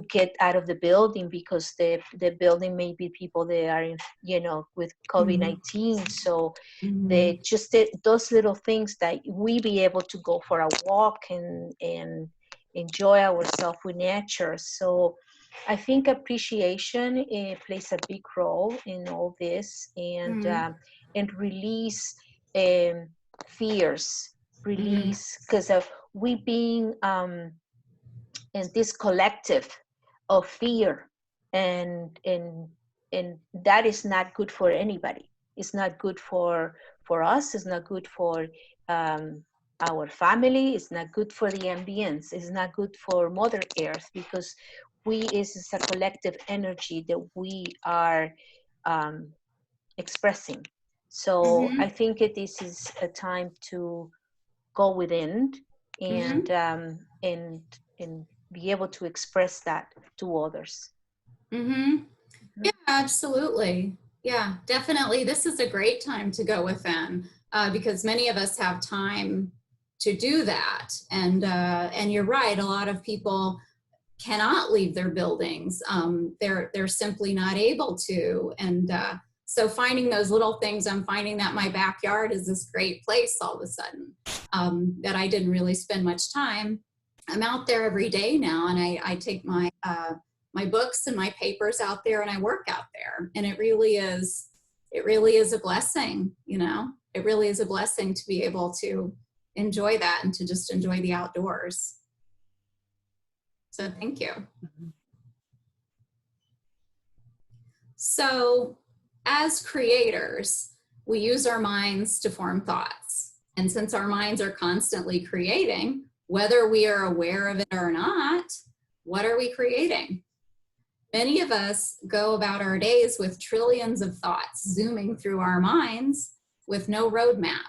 get out of the building because the building may be people that are in, you know, with COVID-19. So they just those little things that we be able to go for a walk and enjoy ourselves with nature. So I think appreciation plays a big role in all this, and release fears, because of we being in this collective of fear, and that is not good for anybody. It's not good for us. It's not good for our family. It's not good for the ambience. It's not good for Mother Earth, because is a collective energy that we are expressing. So I think this is a time to go within and be able to express that to others. Yeah, absolutely. Yeah, definitely. This is a great time to go within because many of us have time to do that. And you're right, a lot of people cannot leave their buildings. They're simply not able to. And so finding those little things, I'm finding that my backyard is this great place all of a sudden that I didn't really spend much time. I'm out there every day now, and I take my my books and my papers out there and I work out there, and it really is a blessing, you know. It really is a blessing to be able to enjoy that and to just enjoy the outdoors. So thank you. So as creators, we use our minds to form thoughts. And since our minds are constantly creating, whether we are aware of it or not, what are we creating? Many of us go about our days with trillions of thoughts zooming through our minds with no roadmap.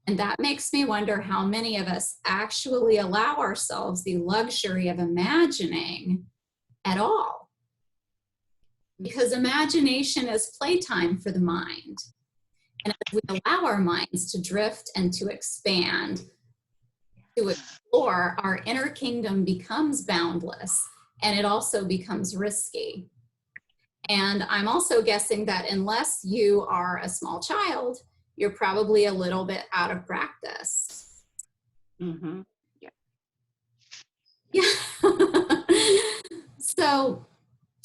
And that makes me wonder how many of us actually allow ourselves the luxury of imagining at all. Because imagination is playtime for the mind. And as we allow our minds to drift and to expand, to explore, our inner kingdom becomes boundless, and it also becomes risky. And I'm also guessing that unless you are a small child, you're probably a little bit out of practice. Mm-hmm. Yeah. So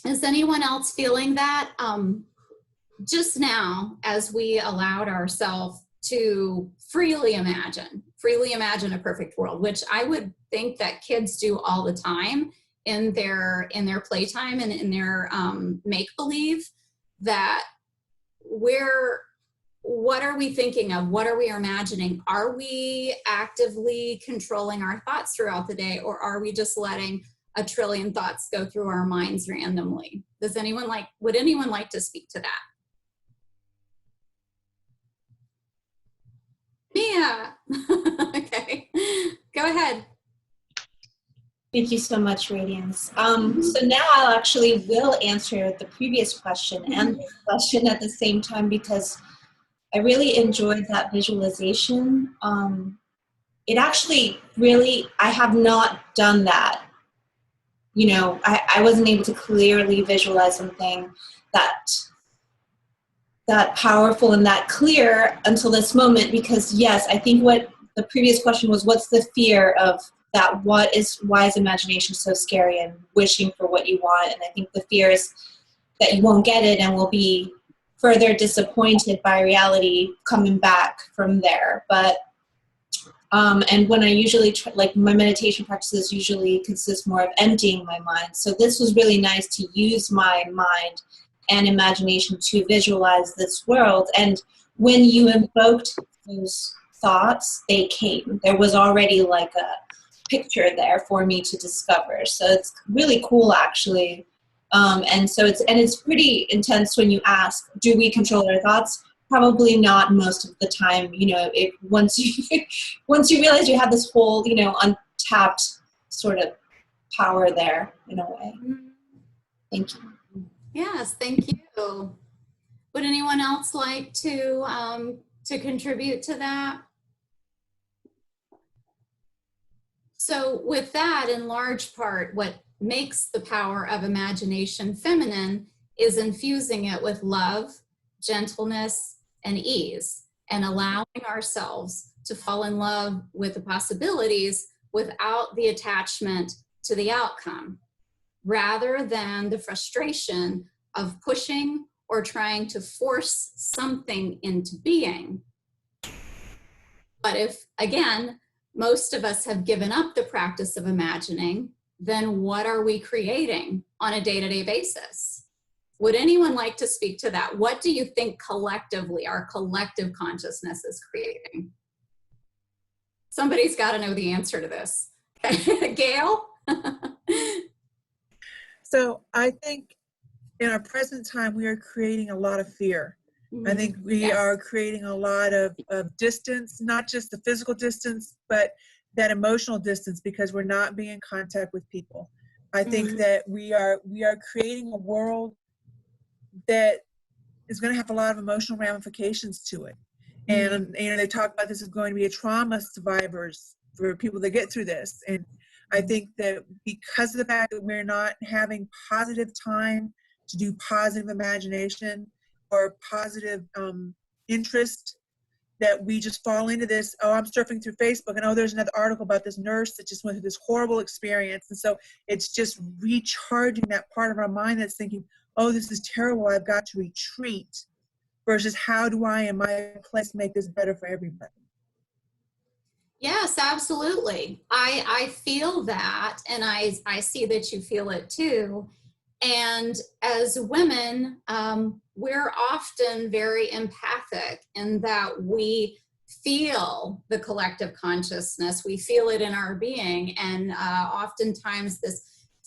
is anyone else feeling that? Just now, as we allowed ourselves to freely imagine a perfect world, which I would think that kids do all the time in their playtime and in their make-believe, that what are we thinking of? What are we imagining? Are we actively controlling our thoughts throughout the day, or are we just letting a trillion thoughts go through our minds randomly? Would anyone like to speak to that? Mia. Okay, go ahead. Thank you so much, Radiance. So now I'll will answer the previous question and this question at the same time, because I really enjoyed that visualization. It actually really, I have not done that. You know, I wasn't able to clearly visualize something that powerful and that clear until this moment, because yes, I think what the previous question was, what's the fear of that? Why is imagination so scary and wishing for what you want? And I think the fear is that you won't get it and will be further disappointed by reality coming back from there. But and when I usually my meditation practices usually consist more of emptying my mind. So this was really nice to use my mind and imagination to visualize this world. And when you invoked those thoughts, they came. There was already like a picture there for me to discover. So it's really cool, actually. And so it's pretty intense when you ask, do we control our thoughts? Probably not most of the time. You know, once you realize you have this whole, untapped sort of power there in a way. Thank you. Yes, thank you. Would anyone else like to contribute to that? So with that, in large part, what makes the power of imagination feminine is infusing it with love, gentleness, and ease, and allowing ourselves to fall in love with the possibilities without the attachment to the outcome, rather than the frustration of pushing or trying to force something into being. But if, again, most of us have given up the practice of imagining, then what are we creating on a day-to-day basis? Would anyone like to speak to that? What do you think collectively, our collective consciousness is creating? Somebody's got to know the answer to this. Gail? So I think in our present time, we are creating a lot of fear. I think we are creating a lot of distance, not just the physical distance, but that emotional distance, because we're not being in contact with people. I think that we are creating a world that is going to have a lot of emotional ramifications to it. And they talk about this is going to be a trauma survivors for people that get through this. And I think that because of the fact that we're not having positive time to do positive imagination or positive interest, that we just fall into this, oh, I'm surfing through Facebook, and oh, there's another article about this nurse that just went through this horrible experience. And so it's just recharging that part of our mind that's thinking, oh, this is terrible, I've got to retreat versus how do I, in my place, make this better for everybody? Yes, absolutely. I feel that, and I see that you feel it too. And as women, we're often very empathic in that we feel the collective consciousness. We feel it in our being, and oftentimes this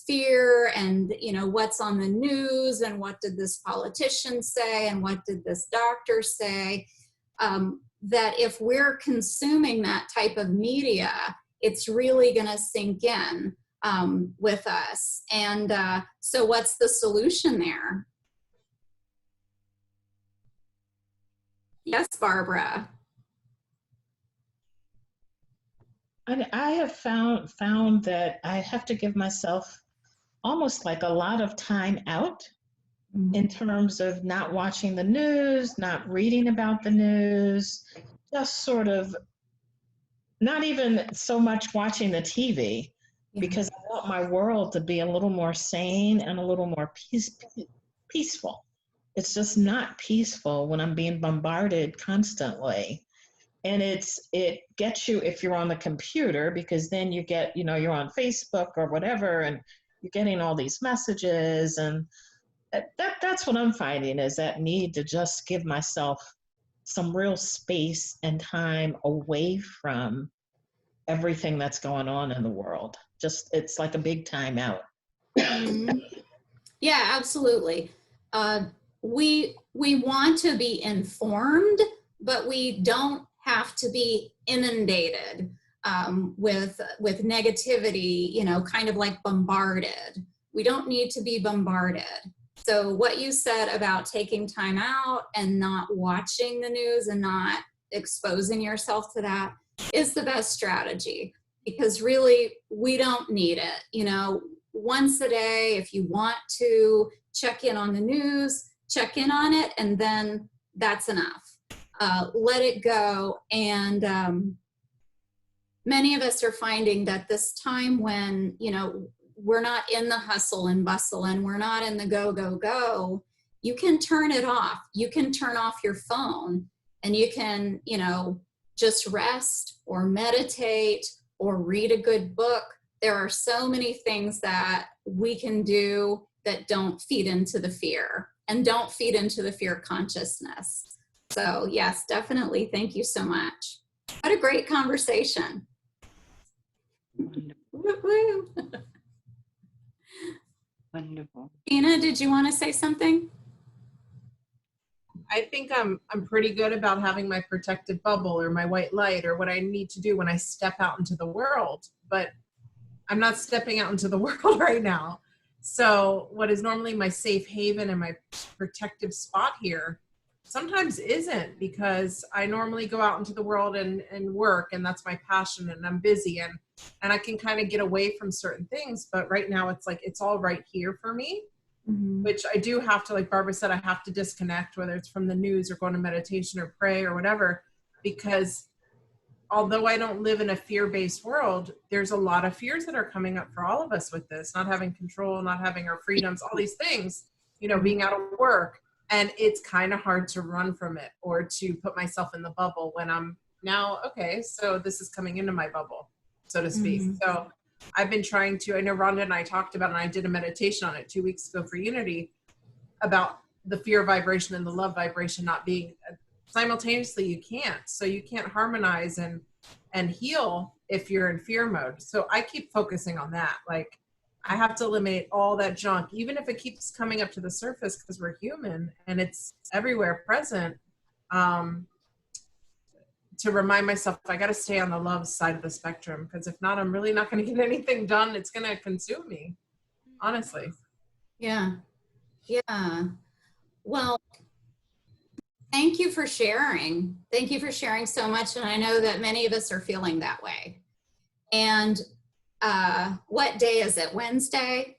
fear and, you know, what's on the news and what did this politician say and what did this doctor say, that if we're consuming that type of media, it's really going to sink in with us. And so what's the solution there? Yes, Barbara. I have found that I have to give myself almost like a lot of time out in terms of not watching the news, not reading about the news, just sort of not even so much watching the TV, because I want my world to be a little more sane and a little more peaceful. It's just not peaceful when I'm being bombarded constantly. And it gets you if you're on the computer, because then you get, you know, you're on Facebook or whatever, and you're getting all these messages. And that's what I'm finding, is that need to just give myself some real space and time away from everything that's going on in the world. Just, it's like a big time out. Yeah, absolutely. We want to be informed, but we don't have to be inundated with negativity, you know, kind of like bombarded. We don't need to be bombarded. So what you said about taking time out and not watching the news and not exposing yourself to that is the best strategy, because really we don't need it. You know, once a day, if you want to check in on the news, check in on it, and then that's enough. Let it go. And many of us are finding that this time when, you know, we're not in the hustle and bustle and we're not in the go, go, go, you can turn it off. You can turn off your phone and you can, you know, just rest or meditate or read a good book. There are so many things that we can do that don't feed into the fear and don't feed into the fear consciousness. So yes, definitely. Thank you so much. What a great conversation. Woo-woo. Wonderful. Tina, did you want to say something? I think I'm pretty good about having my protective bubble or my white light or what I need to do when I step out into the world, but I'm not stepping out into the world right now. So what is normally my safe haven and my protective spot here sometimes isn't, because I normally go out into the world and work, and that's my passion, and I'm busy, and I can kind of get away from certain things. But right now it's like, it's all right here for me, which I do have to, like Barbara said, I have to disconnect, whether it's from the news or going to meditation or pray or whatever, because although I don't live in a fear-based world, there's a lot of fears that are coming up for all of us with this, not having control, not having our freedoms, all these things, you know, being out of work. And it's kind of hard to run from it or to put myself in the bubble when I'm now, okay, so this is coming into my bubble, so to speak. So I've been trying to, I know Rhonda and I talked about, and I did a meditation on it 2 weeks ago for Unity, about the fear vibration and the love vibration not being simultaneously. You can't. So you can't harmonize and heal if you're in fear mode. So I keep focusing on that. Like, I have to eliminate all that junk, even if it keeps coming up to the surface, because we're human and it's everywhere present. To remind myself, I got to stay on the love side of the spectrum, because if not, I'm really not going to get anything done. It's going to consume me, honestly. Yeah. Yeah. Well, thank you for sharing. Thank you for sharing so much. And I know that many of us are feeling that way. And what day is it? Wednesday?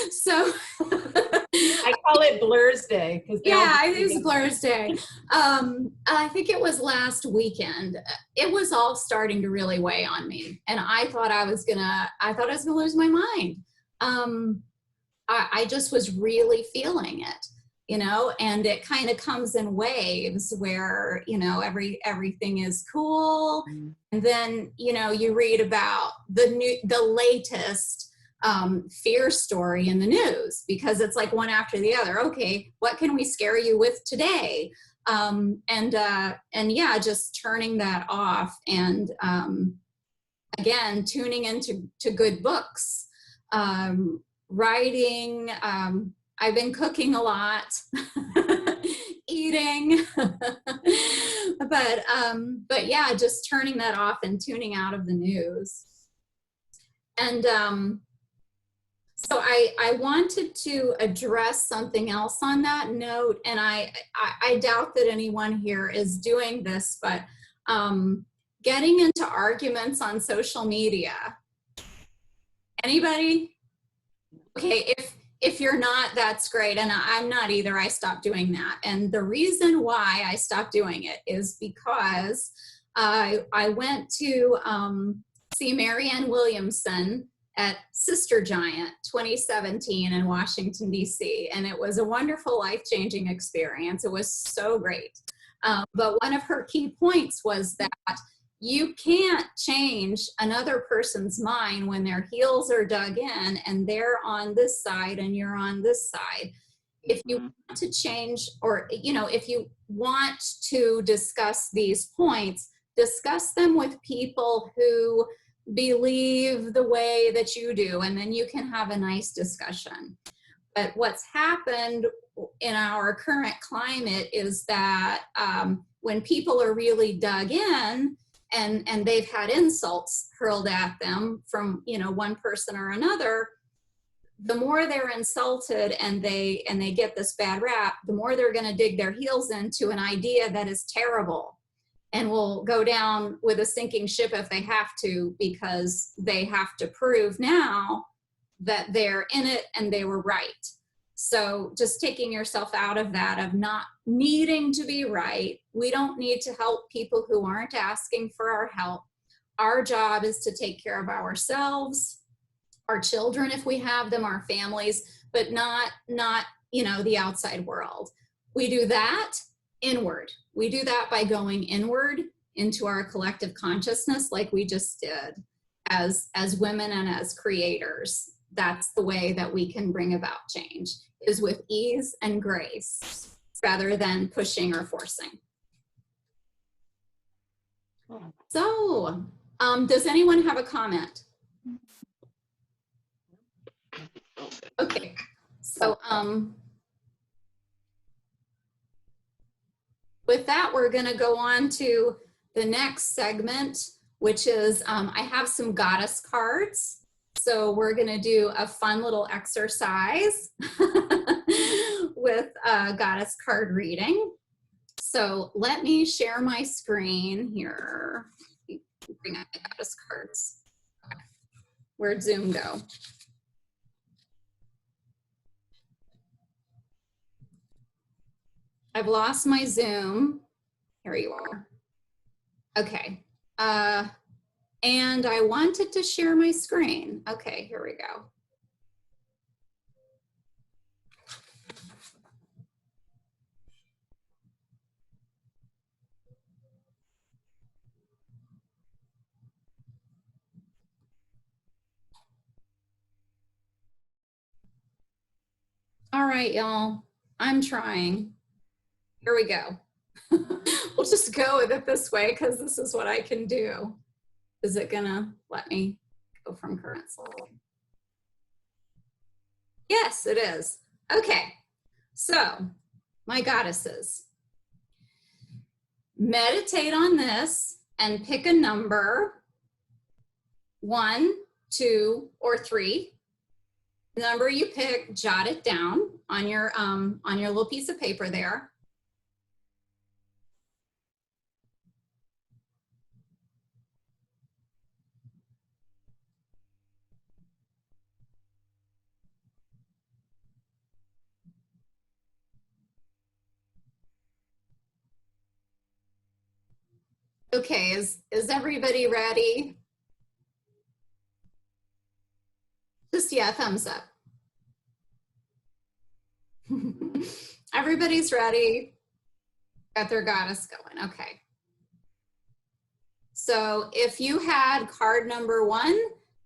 So I call it Blur's Day. Yeah, I think it's Blur's Day. I think it was last weekend. It was all starting to really weigh on me, and I thought I was gonna lose my mind. I just was really feeling it. you know, and it kind of comes in waves where, you know, everything is cool. And then, you know, you read about the latest fear story in the news, because it's like one after the other. Okay, what can we scare you with today? And yeah, just turning that off, and again, tuning into good books, writing. I've been cooking a lot, eating, but yeah, just turning that off and tuning out of the news. And so I wanted to address something else on that note, and I doubt that anyone here is doing this, but getting into arguments on social media. Anybody? Okay, if you're not, that's great, and I'm not either. I stopped doing that, and the reason why I stopped doing it is because I went to see Marianne Williamson at Sister Giant 2017 in Washington, D.C., and it was a wonderful, life-changing experience. It was so great. But one of her key points was that you can't change another person's mind when their heels are dug in and they're on this side and you're on this side. If you want to change, or, you know, if you want to discuss these points, discuss them with people who believe the way that you do, and then you can have a nice discussion. But what's happened in our current climate is that when people are really dug in, and they've had insults hurled at them from, you know, one person or another, the more they're insulted and they get this bad rap, the more they're going to dig their heels into an idea that is terrible and will go down with a sinking ship if they have to, because they have to prove now that they're in it and they were right. So just taking yourself out of that, of not needing to be right. We don't need to help people who aren't asking for our help. Our job is to take care of ourselves, our children if we have them, our families, but not you know, the outside world. We do that inward. We do that by going inward into our collective consciousness, like we just did as women and as creators. That's the way that we can bring about change, is with ease and grace rather than pushing or forcing. So, does anyone have a comment? Okay, so with that, we're going to go on to the next segment, which is I have some goddess cards. So we're going to do a fun little exercise with a goddess card reading. So let me share my screen here. Bring up the goddess cards. Okay. Where'd Zoom go? I've lost my Zoom. Here you are. Okay. And I wanted to share my screen. Okay, here we go. All right, y'all, I'm trying. Here we go. We'll just go with it this way because this is what I can do. Is it gonna let me go from current slide? Yes, it is. Okay, so my goddesses, meditate on this and pick a number, 1, 2, or 3. The number you pick, jot it down on your little piece of paper there. Okay, is everybody ready? Just, yeah, thumbs up. Everybody's ready. Got their goddess going. Okay. So if you had card number 1,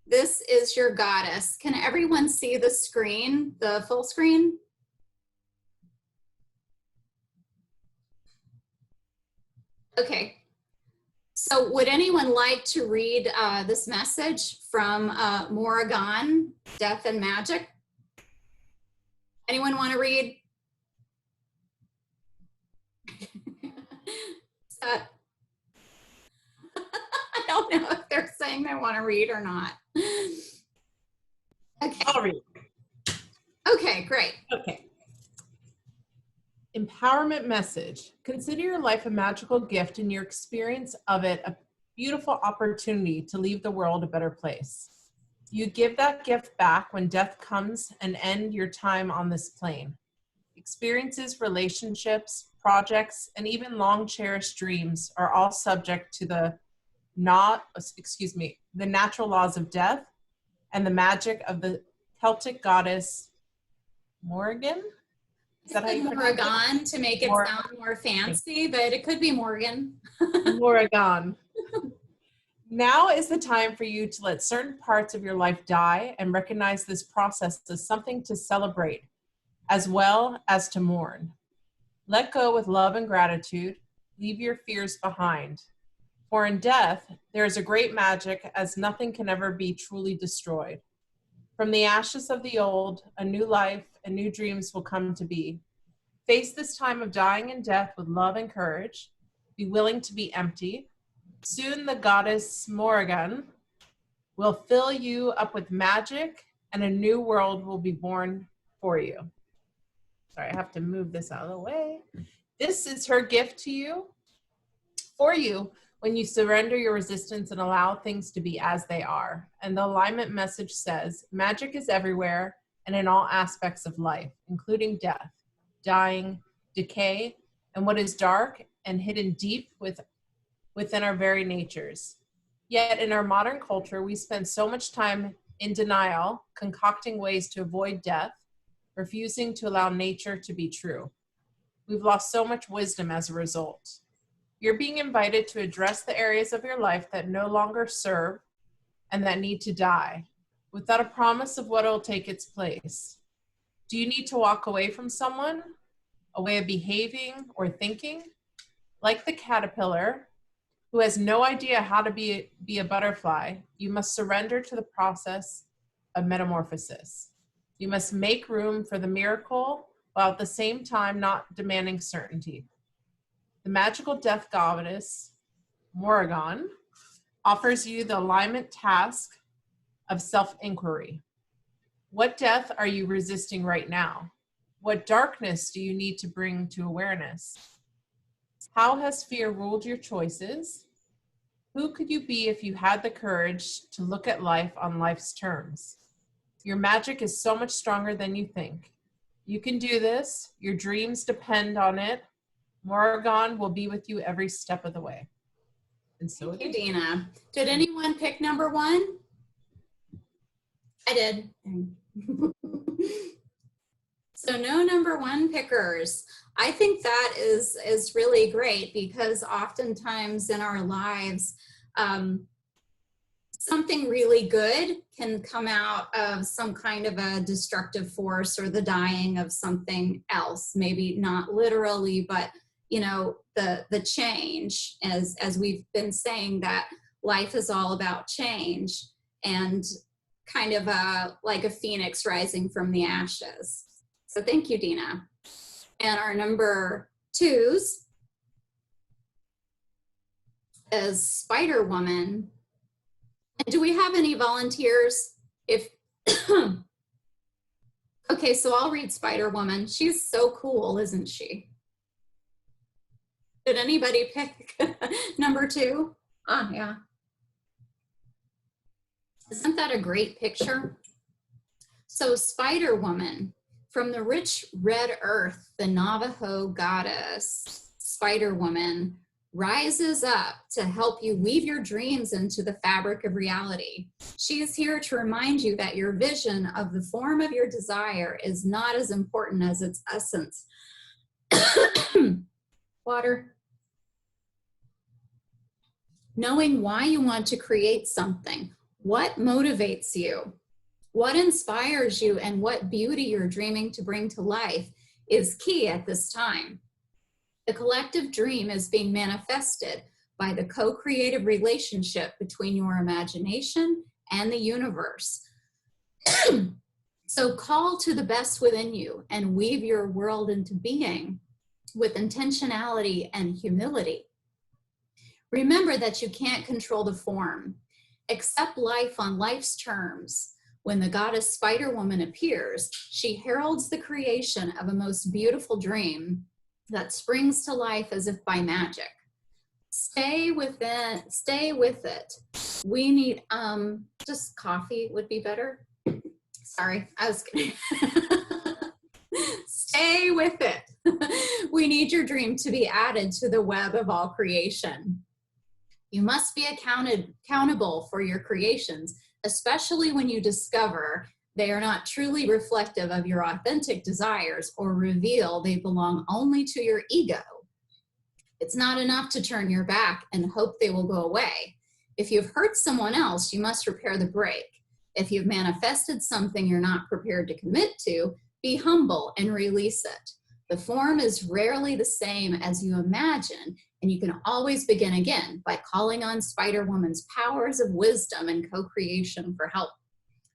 this is your goddess. Can everyone see the screen, the full screen? Okay. So would anyone like to read this message from Morrigan, Death and Magic? Anyone want to read? I don't know if they're saying they want to read or not. Okay. I'll read. Okay, great. Okay. Empowerment message. Consider your life a magical gift and your experience of it a beautiful opportunity to leave the world a better place. You give that gift back when death comes and end your time on this plane. Experiences, relationships, projects, and even long cherished dreams are all subject to the natural laws of death and the magic of the Celtic goddess Morrigan. Is that how you pronounce Morrigan to make it sound more fancy, but it could be Morgan. Morrigan. Now is the time for you to let certain parts of your life die and recognize this process as something to celebrate as well as to mourn. Let go with love and gratitude. Leave your fears behind. For in death, there is a great magic, as nothing can ever be truly destroyed. From the ashes of the old, a new life and new dreams will come to be. Face this time of dying and death with love and courage. Be willing to be empty. Soon the goddess Morrigan will fill you up with magic, and a new world will be born for you. Sorry, I have to move this out of the way. This is her gift to you, for you, when you surrender your resistance and allow things to be as they are. And the alignment message says, magic is everywhere and in all aspects of life, including death, dying, decay, and what is dark and hidden deep within our very natures. Yet in our modern culture, we spend so much time in denial, concocting ways to avoid death, refusing to allow nature to be true. We've lost so much wisdom as a result. You're being invited to address the areas of your life that no longer serve and that need to die, without a promise of what will take its place. Do you need to walk away from someone, a way of behaving or thinking? Like the caterpillar, who has no idea how to be a butterfly, you must surrender to the process of metamorphosis. You must make room for the miracle while at the same time not demanding certainty. The magical death goddess, Morrigan, offers you the alignment task of self-inquiry. What death are you resisting right now? What darkness do you need to bring to awareness? How has fear ruled your choices? Who could you be if you had the courage to look at life on life's terms? Your magic is so much stronger than you think. You can do this. Your dreams depend on it. Morrigan will be with you every step of the way. And so Thank you, Dina. Did anyone pick number 1? I did. So no number 1 pickers. I think that is really great, because oftentimes in our lives, something really good can come out of some kind of a destructive force or the dying of something else. Maybe not literally, but you know, the change, as we've been saying, that life is all about change, and kind of like a phoenix rising from the ashes. So thank you, Dina. And our number 2s is Spider Woman. And do we have any volunteers? If okay, so I'll read Spider Woman. She's so cool, isn't she? Did anybody pick number 2? Oh, yeah. Isn't that a great picture? So Spider Woman, from the rich red earth, the Navajo goddess, Spider Woman, rises up to help you weave your dreams into the fabric of reality. She is here to remind you that your vision of the form of your desire is not as important as its essence. Water. Knowing why you want to create something. What motivates you? What inspires you and what beauty you're dreaming to bring to life is key at this time. The collective dream is being manifested by the co-creative relationship between your imagination and the universe. So call to the best within you and weave your world into being with intentionality and humility. Remember that you can't control the form. Accept life on life's terms. When the goddess Spider-Woman appears, she heralds the creation of a most beautiful dream that springs to life as if by magic. Stay with it. We need, just coffee would be better. Sorry, I was kidding. Stay with it. We need your dream to be added to the web of all creation. You must be accountable for your creations, especially when you discover they are not truly reflective of your authentic desires or reveal they belong only to your ego. It's not enough to turn your back and hope they will go away. If you've hurt someone else, you must repair the break. If you've manifested something you're not prepared to commit to, be humble and release it. The form is rarely the same as you imagine, and you can always begin again by calling on Spider-Woman's powers of wisdom and co-creation for help.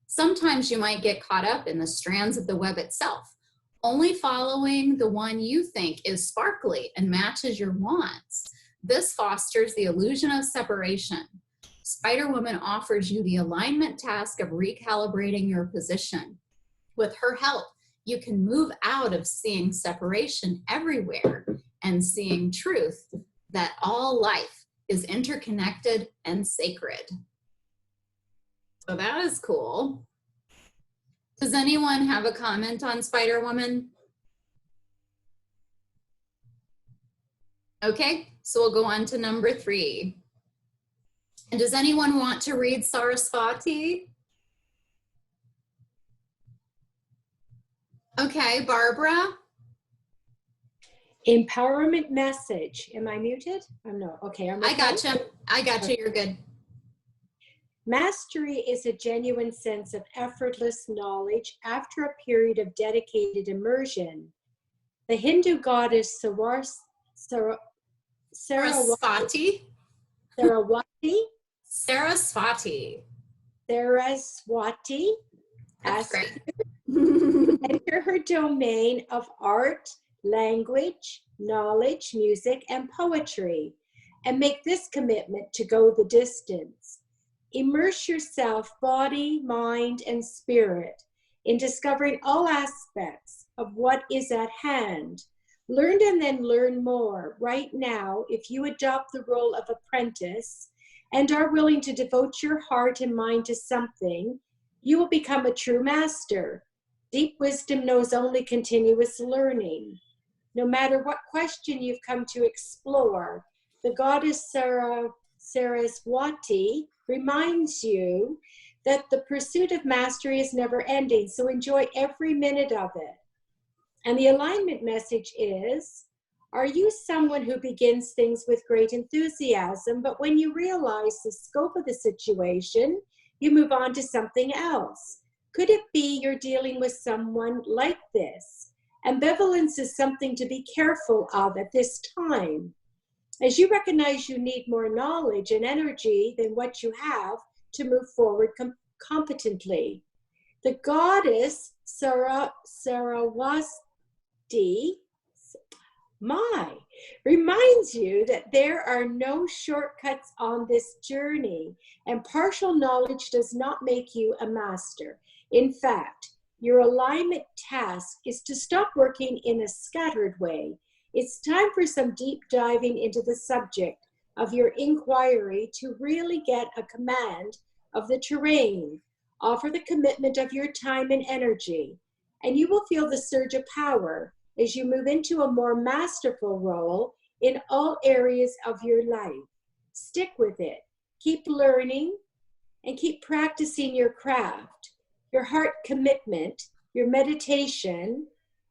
Sometimes you might get caught up in the strands of the web itself, only following the one you think is sparkly and matches your wants. This fosters the illusion of separation. Spider-Woman offers you the alignment task of recalibrating your position. With her help, you can move out of seeing separation everywhere and seeing truth that all life is interconnected and sacred. So that is cool. Does anyone have a comment on Spider-Woman? Okay, so we'll go on to number 3. And does anyone want to read Saraswati? Okay, Barbara. Empowerment message. Am I muted? I'm not. Okay. I got you. You're good. Mastery is a genuine sense of effortless knowledge after a period of dedicated immersion. The Hindu goddess Saraswati That's great. Enter her domain of art, language, knowledge, music, and poetry, and make this commitment to go the distance. Immerse yourself, body, mind, and spirit, in discovering all aspects of what is at hand. Learn and then learn more. Right now, if you adopt the role of apprentice and are willing to devote your heart and mind to something, you will become a true master. Deep wisdom knows only continuous learning. No matter what question you've come to explore, the goddess Saraswati reminds you that the pursuit of mastery is never ending, so enjoy every minute of it. And the alignment message is, are you someone who begins things with great enthusiasm, but when you realize the scope of the situation, you move on to something else? Could it be you're dealing with someone like this? Ambivalence is something to be careful of at this time. As you recognize you need more knowledge and energy than what you have to move forward competently. The goddess Saraswati reminds you that there are no shortcuts on this journey, and partial knowledge does not make you a master. In fact, your alignment task is to stop working in a scattered way. It's time for some deep diving into the subject of your inquiry to really get a command of the terrain. Offer the commitment of your time and energy, and you will feel the surge of power as you move into a more masterful role in all areas of your life. Stick with it. Keep learning and keep practicing your craft, your heart commitment, your meditation,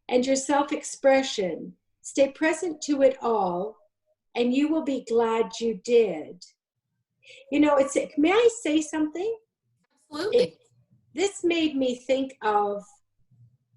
and your self-expression. Stay present to it all, and you will be glad you did. You know, may I say something? Absolutely. This made me think of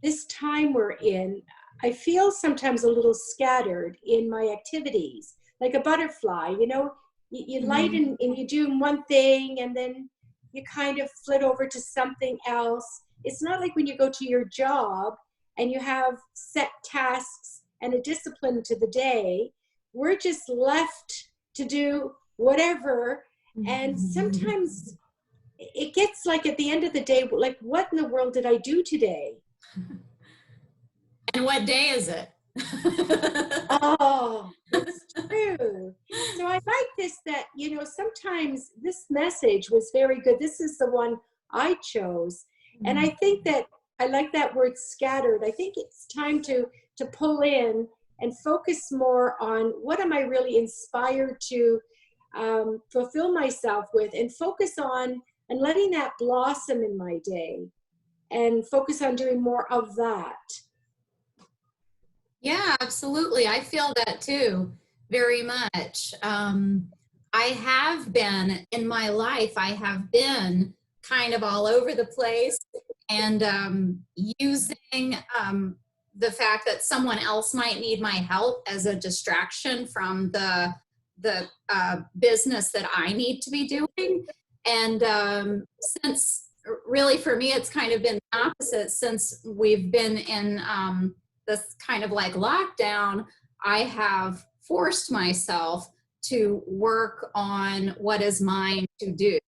this time we're in. I feel sometimes a little scattered in my activities, like a butterfly, you know, you light and you do one thing and then you kind of flit over to something else. It's not like when you go to your job and you have set tasks and a discipline to the day. We're just left to do whatever. And sometimes it gets like at the end of the day, like, what in the world did I do today? And what day is it? Oh, that's true. So I like this, that, you know, sometimes this message was very good. This is the one I chose. And I think that I like that word scattered. I think it's time to pull in and focus more on what am I really inspired to fulfill myself with, and focus on and letting that blossom in my day and focus on doing more of that. Yeah, absolutely. I feel that too, very much. I have been, in my life, I have been kind of all over the place, and using the fact that someone else might need my help as a distraction from the business that I need to be doing. And since really for me, it's kind of been the opposite since we've been in this kind of like lockdown. I have forced myself to work on what is mine to do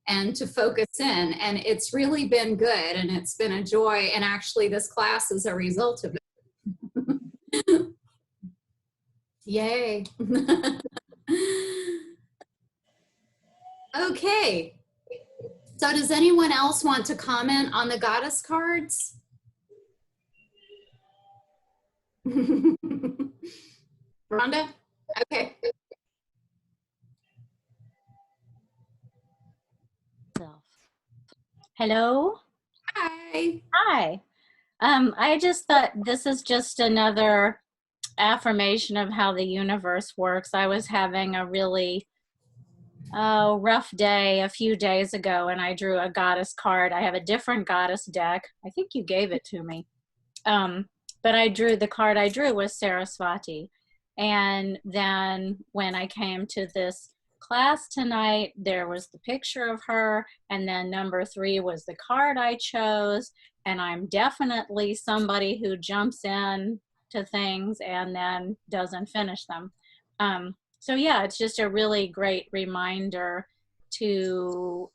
and to focus in. And it's really been good, and it's been a joy. And actually this class is a result of it. Yay. Okay. So does anyone else want to comment on the goddess cards? Rhonda? Okay. Hello? Hi. Hi. I just thought this is just another affirmation of how the universe works. I was having a really rough day a few days ago, and I drew a goddess card. I have a different goddess deck. I think you gave it to me. But I drew, the card I drew was Saraswati. And then when I came to this class tonight, there was the picture of her, and then number 3 was the card I chose. And I'm definitely somebody who jumps in to things and then doesn't finish them. So yeah, it's just a really great reminder to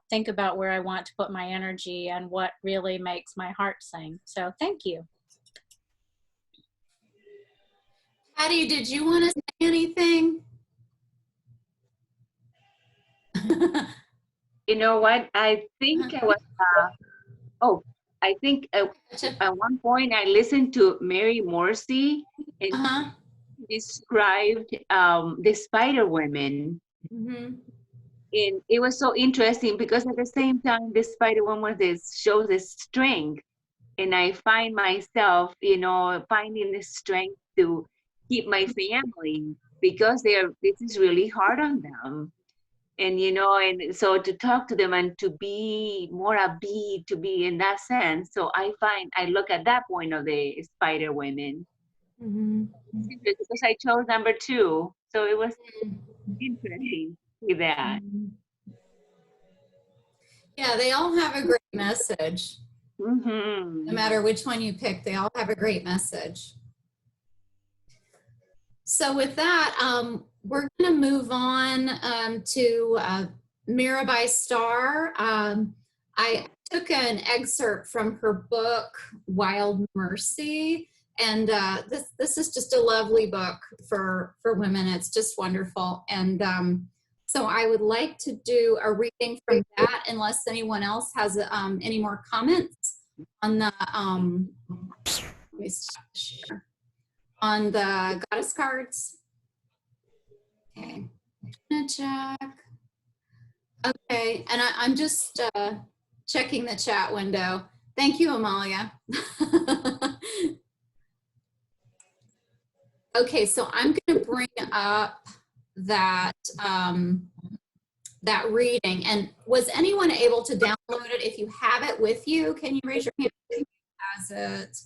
think about where I want to put my energy and what really makes my heart sing. So thank you. Patty, did you want to say anything? You know what? I think I was, I think at one point I listened to Mary Morrissey, and described the spider women. And it was so interesting because at the same time, the spider woman shows the strength. And I find myself, you know, finding the strength to keep my family because this is really hard on them. And, you know, and so to talk to them and to be more upbeat, to be in that sense. So I look at that point of the spider women. Because I chose number 2. So it was interesting with that. Yeah, they all have a great message. No matter which one you pick, they all have a great message. So with that, we're going to move on to Mirabai Starr. I took an excerpt from her book, Wild Mercy. And this is just a lovely book for women. It's just wonderful. And so I would like to do a reading from that, unless anyone else has any more comments on the let me stop share. On the goddess cards. Okay, I'm gonna check. Okay, and I'm just checking the chat window. Thank you, Amalia. Okay, so I'm going to bring up that that reading. And was anyone able to download it? If you have it with you, can you raise your hand? Who has it?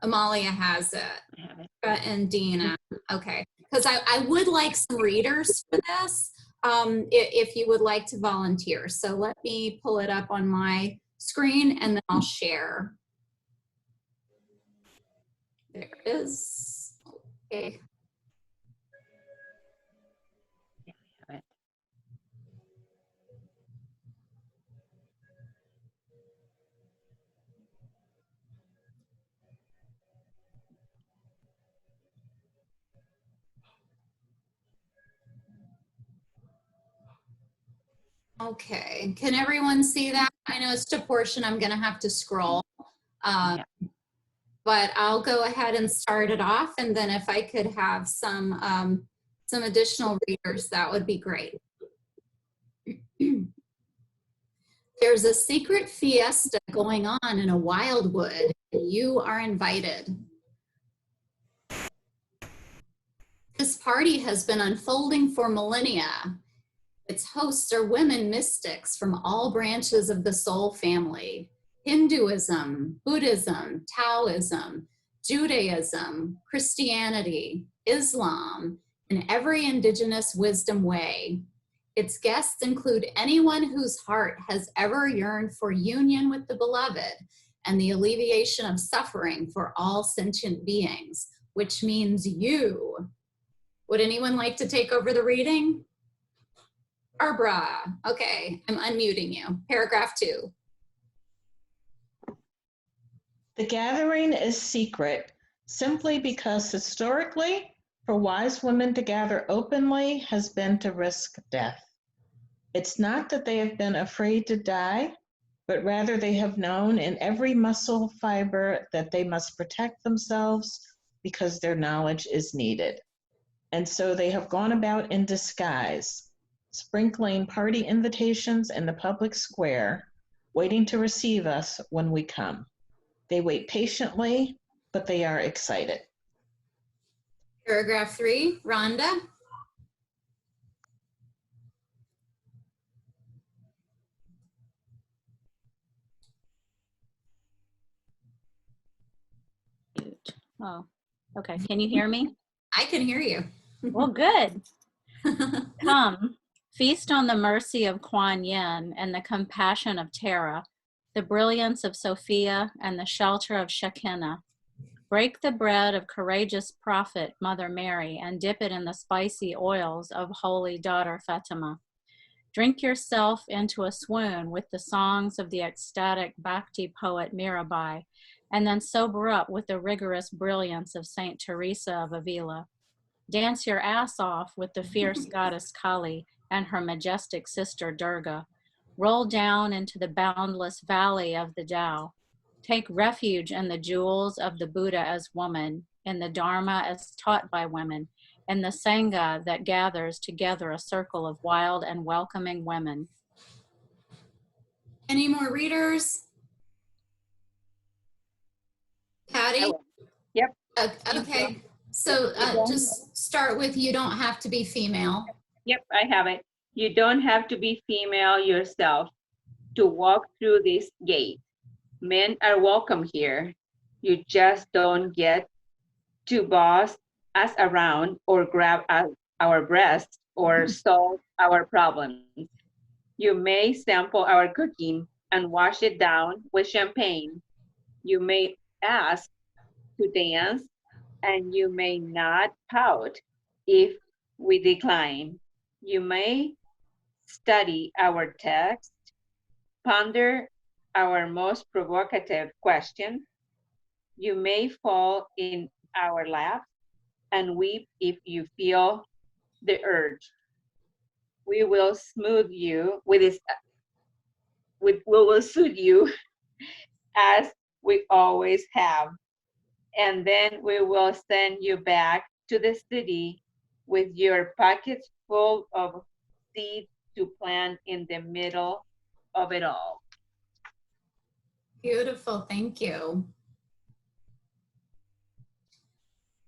Amalia has it. I have it. And Dina. Okay, because I would like some readers for this. If you would like to volunteer. So let me pull it up on my screen and then I'll share. There it is. Okay. Yeah, I have it. Okay, can everyone see that? I know it's a portion I'm gonna have to scroll. Yeah. But I'll go ahead and start it off, and then if I could have some additional readers, that would be great. There's a secret fiesta going on in a wildwood, and you are invited. This party has been unfolding for millennia. Its hosts are women mystics from all branches of the soul family: Hinduism, Buddhism, Taoism, Judaism, Christianity, Islam, and every indigenous wisdom way. Its guests include anyone whose heart has ever yearned for union with the beloved and the alleviation of suffering for all sentient beings, which means you. Would anyone like to take over the reading? Barbara. Okay, I'm unmuting you. Paragraph 2. The gathering is secret simply because historically, for wise women to gather openly has been to risk death. It's not that they have been afraid to die, but rather they have known in every muscle fiber that they must protect themselves because their knowledge is needed. And so they have gone about in disguise, sprinkling party invitations in the public square, waiting to receive us when we come. They wait patiently, but they are excited. Paragraph 3, Rhonda. Oh, okay. Can you hear me? I can hear you. Well, good. Come, feast on the mercy of Kuan Yin and the compassion of Tara, the brilliance of Sophia and the shelter of Shekinah. Break the bread of courageous prophet Mother Mary and dip it in the spicy oils of holy daughter Fatima. Drink yourself into a swoon with the songs of the ecstatic Bhakti poet Mirabai, and then sober up with the rigorous brilliance of Saint Teresa of Avila. Dance your ass off with the fierce goddess Kali and her majestic sister Durga. Roll down into the boundless valley of the Tao. Take refuge in the jewels of the Buddha as woman, in the Dharma as taught by women, and the Sangha that gathers together a circle of wild and welcoming women. Any more readers? Patty? Yep. Okay, so just start with you don't have to be female. Yep, I have it. You don't have to be female yourself to walk through this gate. Men are welcome here. You just don't get to boss us around or grab our breasts or solve our problems. You may sample our cooking and wash it down with champagne. You may ask to dance, and you may not pout if we decline. You may study our text, ponder our most provocative question. You may fall in our lap and weep if you feel the urge. We will smooth you with this. We will soothe you as we always have, and then we will send you back to the city with your pockets full of seeds to plant in the middle of it all. Beautiful, thank you.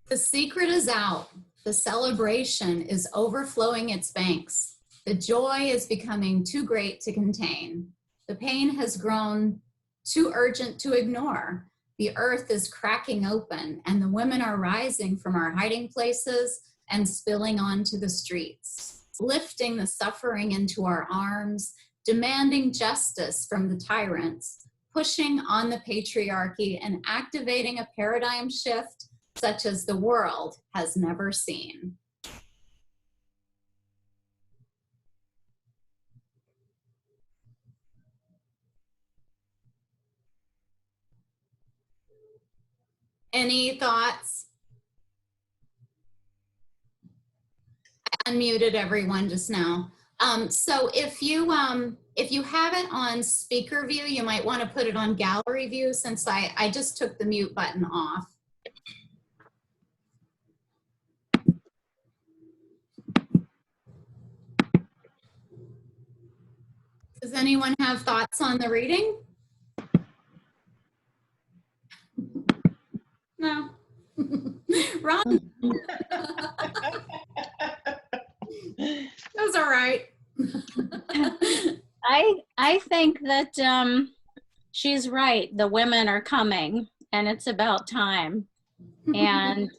The secret is out. The celebration is overflowing its banks. The joy is becoming too great to contain. The pain has grown too urgent to ignore. The earth is cracking open, and the women are rising from our hiding places and spilling onto the streets, lifting the suffering into our arms, demanding justice from the tyrants, pushing on the patriarchy, and activating a paradigm shift such as the world has never seen. Any thoughts? I unmuted everyone just now. So if you have it on speaker view, you might want to put it on gallery view, since I just took the mute button off. Does anyone have thoughts on the reading? No. Ron? That's all right. I think that she's right. The women are coming, and it's about time. And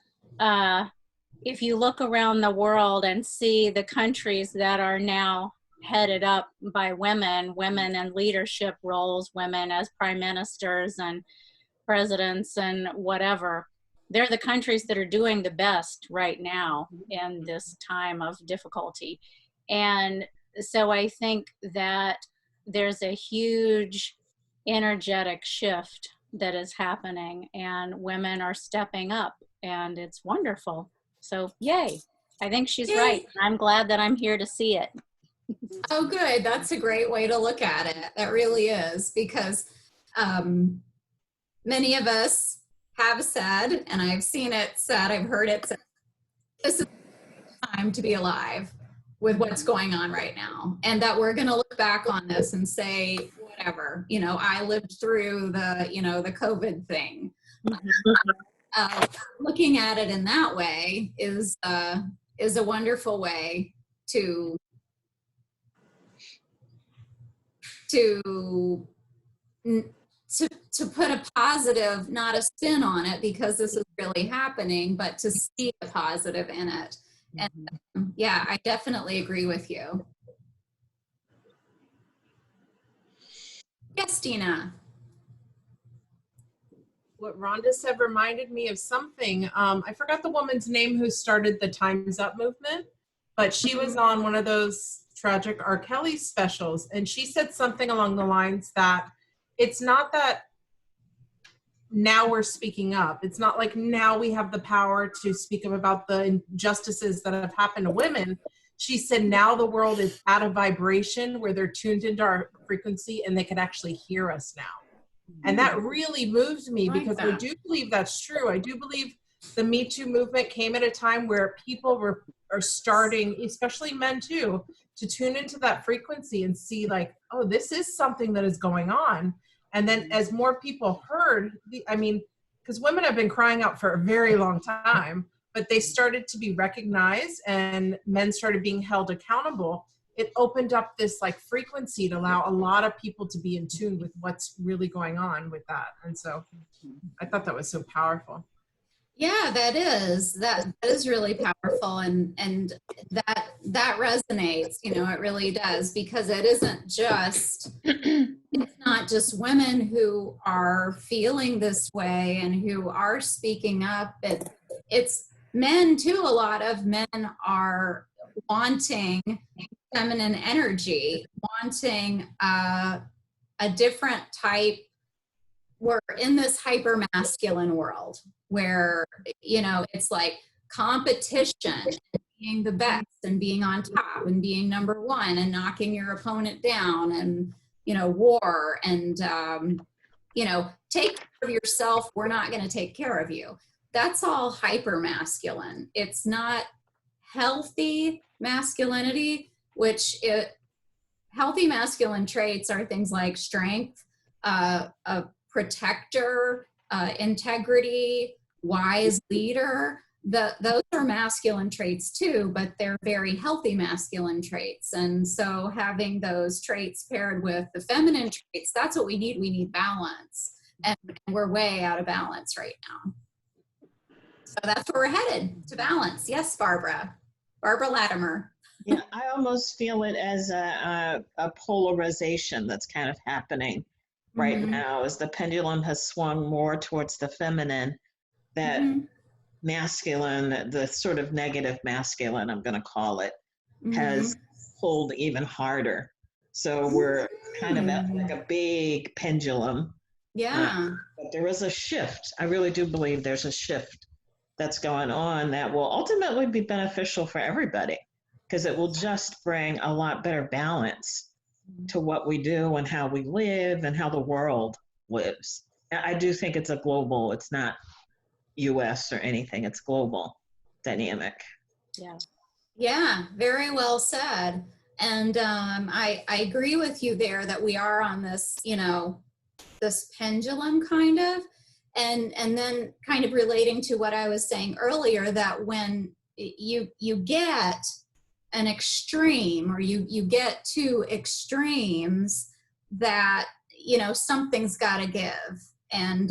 if you look around the world and see the countries that are now headed up by women in leadership roles, women as prime ministers and presidents and whatever, they're the countries that are doing the best right now in this time of difficulty. And so I think that there's a huge energetic shift that is happening, and women are stepping up, and it's wonderful. So yay. I think she's right. I'm glad that I'm here to see it. Oh, good. That's a great way to look at it. That really is, because many of us have said, and I've seen it said, I've heard it said, this is time to be alive with what's going on right now. And that we're going to look back on this and say, whatever, you know, I lived through the, you know, the COVID thing. Looking at it in that way is a wonderful way to put a positive, not a spin on it, because this is really happening, but to see the positive in it. And yeah, I definitely agree with you. Yes, Dina. What Rhonda said reminded me of something. I forgot the woman's name who started the Time's Up movement, but she was on one of those tragic R. Kelly specials, and she said something along the lines that it's not that now we're speaking up. It's not like now we have the power to speak up about the injustices that have happened to women. She said now the world is at a vibration where they're tuned into our frequency and they can actually hear us now. And that really moved me, because I do believe that's true. I do believe the Me Too movement came at a time where people are starting, especially men too, to tune into that frequency and see like, oh, this is something that is going on. And then as more people heard, I mean, because women have been crying out for a very long time, but they started to be recognized and men started being held accountable. It opened up this like frequency to allow a lot of people to be in tune with what's really going on with that. And so I thought that was so powerful. Yeah, that is really powerful, and that resonates, you know, it really does, because it isn't just, it's not just women who are feeling this way and who are speaking up. It's men too. A lot of men are wanting feminine energy, wanting a different type. We're in this hyper masculine world where, you know, it's like competition and being the best and being on top and being number one and knocking your opponent down, and, you know, war and, you know, take care of yourself. We're not going to take care of you. That's all hyper masculine. It's not healthy masculinity, healthy masculine traits are things like strength, a protector, integrity, wise leader. those are masculine traits too, but they're very healthy masculine traits. And so having those traits paired with the feminine traits, that's what we need. We need balance. And we're way out of balance right now. So that's where we're headed, to balance. Yes, Barbara Latimer. Yeah, I almost feel it as a polarization that's kind of happening right now, as the pendulum has swung more towards the feminine, that masculine, the sort of negative masculine, I'm going to call it, has pulled even harder. So we're kind of at like a big pendulum. Yeah. But there is a shift. I really do believe there's a shift that's going on that will ultimately be beneficial for everybody, because it will just bring a lot better balance to what we do and how we live and how the world lives. I do think it's a global, it's not US or anything, it's global dynamic. Yeah. Yeah, very well said. And I agree with you there that we are on this, this pendulum kind of, and then kind of relating to what I was saying earlier, that when you get an extreme, or you get two extremes, that, something's got to give. And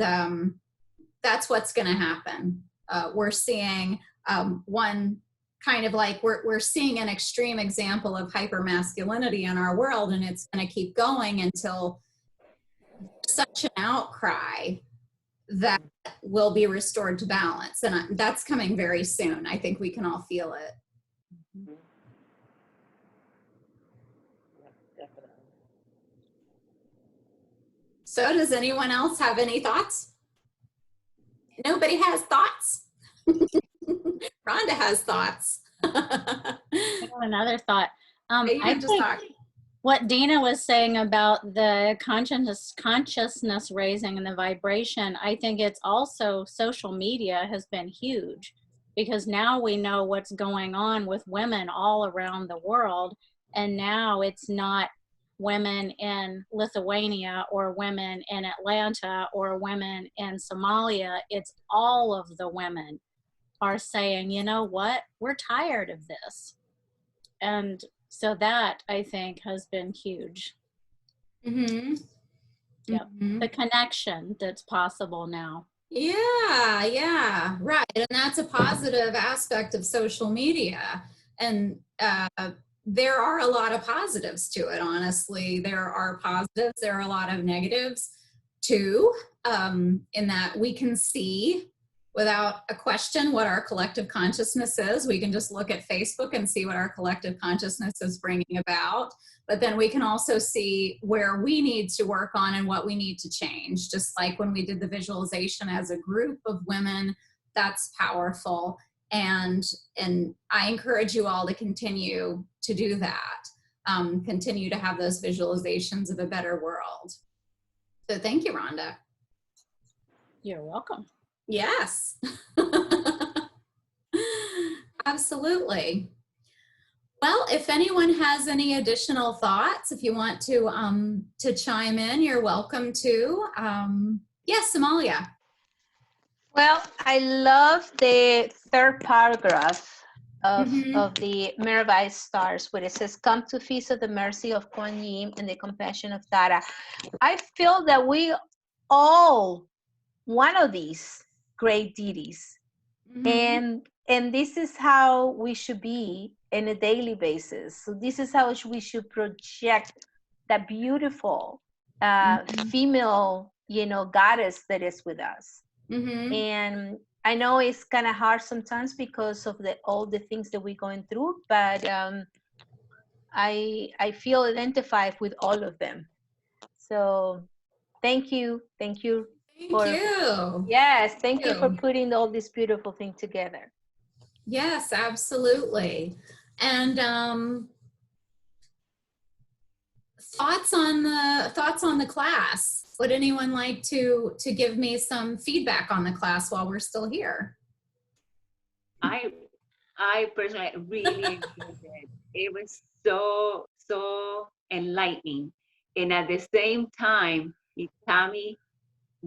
that's what's going to happen. We're seeing one kind of like, we're seeing an extreme example of hypermasculinity in our world, and it's going to keep going until such an outcry that will be restored to balance. And that's coming very soon. I think we can all feel it. So does anyone else have any thoughts? Nobody has thoughts? Rhonda has thoughts. I have another thought. I think what Dina was saying about the consciousness raising and the vibration, I think it's also social media has been huge, because now we know what's going on with women all around the world. And now it's not women in Lithuania or women in Atlanta or women in Somalia. It's all of the women are saying, you know what, we're tired of this. And so that, I think, has been huge. Yep. The connection that's possible now. Yeah, right. And that's a positive aspect of social media. And there are a lot of positives to it, honestly. There are positives, there are a lot of negatives too, in that we can see without a question what our collective consciousness is. We can just look at Facebook and see what our collective consciousness is bringing about. But then we can also see where we need to work on and what we need to change. Just like when we did the visualization as a group of women, that's powerful. And I encourage you all to continue to do that. Continue to have those visualizations of a better world. So thank you, Rhonda. You're welcome. Yes. Absolutely. Well, if anyone has any additional thoughts, if you want to chime in, you're welcome to. Yes, Amalia. Well, I love the third paragraph of the Mirabai Stars, where it says, "Come to feast of the mercy of Kuan Yin and the compassion of Tara." I feel that we all one of these great deities, and this is how we should be on a daily basis. So this is how we should project that beautiful female, goddess that is with us. And I know it's kind of hard sometimes because of all the things that we're going through, but I feel identified with all of them. So thank you. Thank you. Yes, thank you for putting all this beautiful thing together. Yes, absolutely. And thoughts on the class. Would anyone like to give me some feedback on the class while we're still here? I personally really enjoyed it. It was so enlightening, and at the same time, it taught me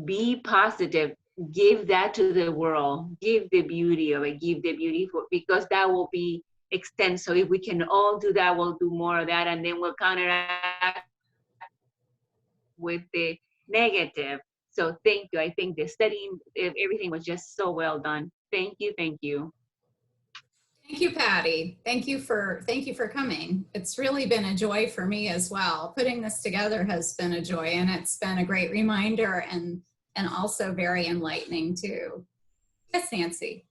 be positive. give that to the world, give the beauty of it, give the beauty because that will be extend. So if we can all do that, we'll do more of that, and then we'll counteract with the negative. So thank you. I think the studying, everything was just so well done. Thank you. Thank you. Thank you, Patty. Thank you for coming. It's really been a joy for me as well. Putting this together has been a joy, and it's been a great reminder and also very enlightening too. Yes, Nancy.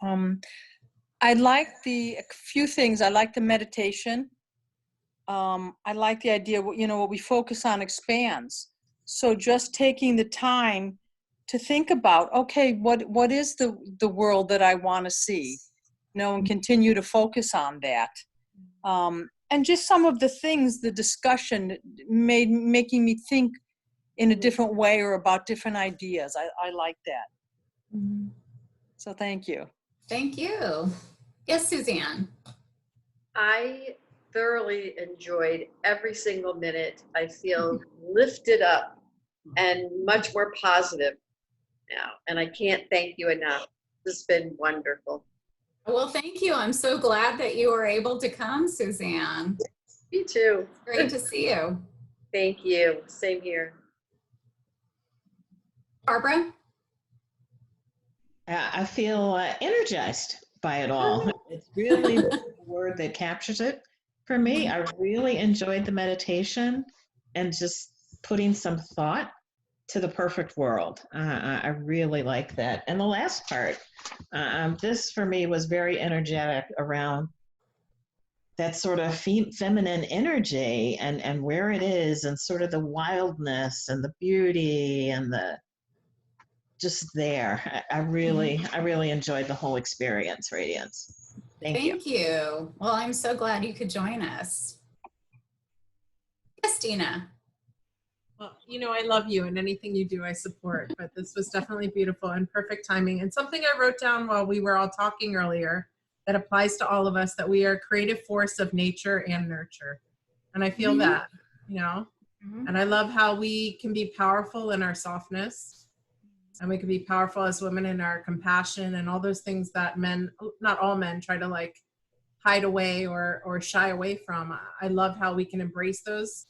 I like a few things. I like the meditation. I like the idea, what we focus on expands. So just taking the time to think about, okay, what is the world that I want to see, and continue to focus on that. And just some of the things, the discussion making me think in a different way or about different ideas. I like that. Mm-hmm. So thank you. Thank you. Yes, Suzanne. I thoroughly enjoyed every single minute. I feel lifted up and much more positive now. And I can't thank you enough. This has been wonderful. Well, thank you. I'm so glad that you were able to come, Suzanne. Me too. Great to see you. Thank you. Same here. Barbara? I feel energized by it all. It's really the word that captures it for me. I really enjoyed the meditation and just putting some thought to the perfect world. I really like that. And the last part, this for me was very energetic around that sort of feminine energy and where it is and sort of the wildness and the beauty and the just there. I really enjoyed the whole experience, Radiance. Thank you. Well, I'm so glad you could join us. Yes, Dina. Well, I love you, and anything you do, I support. But this was definitely beautiful and perfect timing. And something I wrote down while we were all talking earlier that applies to all of us, that we are a creative force of nature and nurture. And I feel that, and I love how we can be powerful in our softness. And we can be powerful as women in our compassion and all those things that men, not all men, try to hide away or shy away from. I love how we can embrace those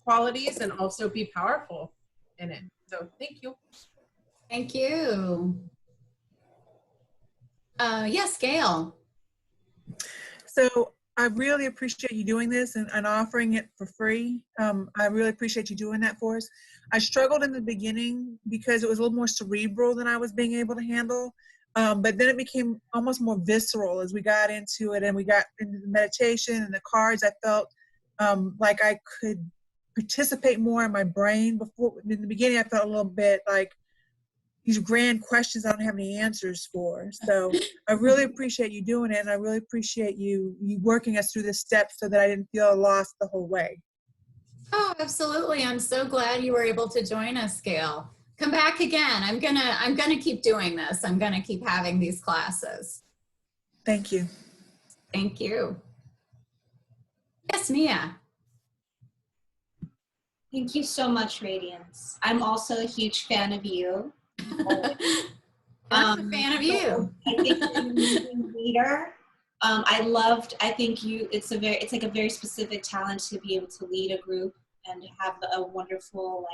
qualities and also be powerful in it. So thank you. Thank you. Yes, Gail. So I really appreciate you doing this and offering it for free. I really appreciate you doing that for us. I struggled in the beginning because it was a little more cerebral than I was being able to handle. But then it became almost more visceral as we got into it and we got into the meditation and the cards. I felt like I could participate more in my brain. Before, in the beginning, I felt a little bit like these grand questions I don't have any answers for. So I really appreciate you doing it, and I really appreciate you working us through the steps so that I didn't feel lost the whole way. Oh, absolutely. I'm so glad you were able to join us, Gail. Come back again. I'm gonna keep doing this. I'm gonna keep having these classes. Thank you. Thank you. Yes, Mia. Thank you so much, Radiance. I'm also a huge fan of you. I'm a fan of you. I think you're an amazing leader. I think it's like a very specific talent to be able to lead a group and have a wonderful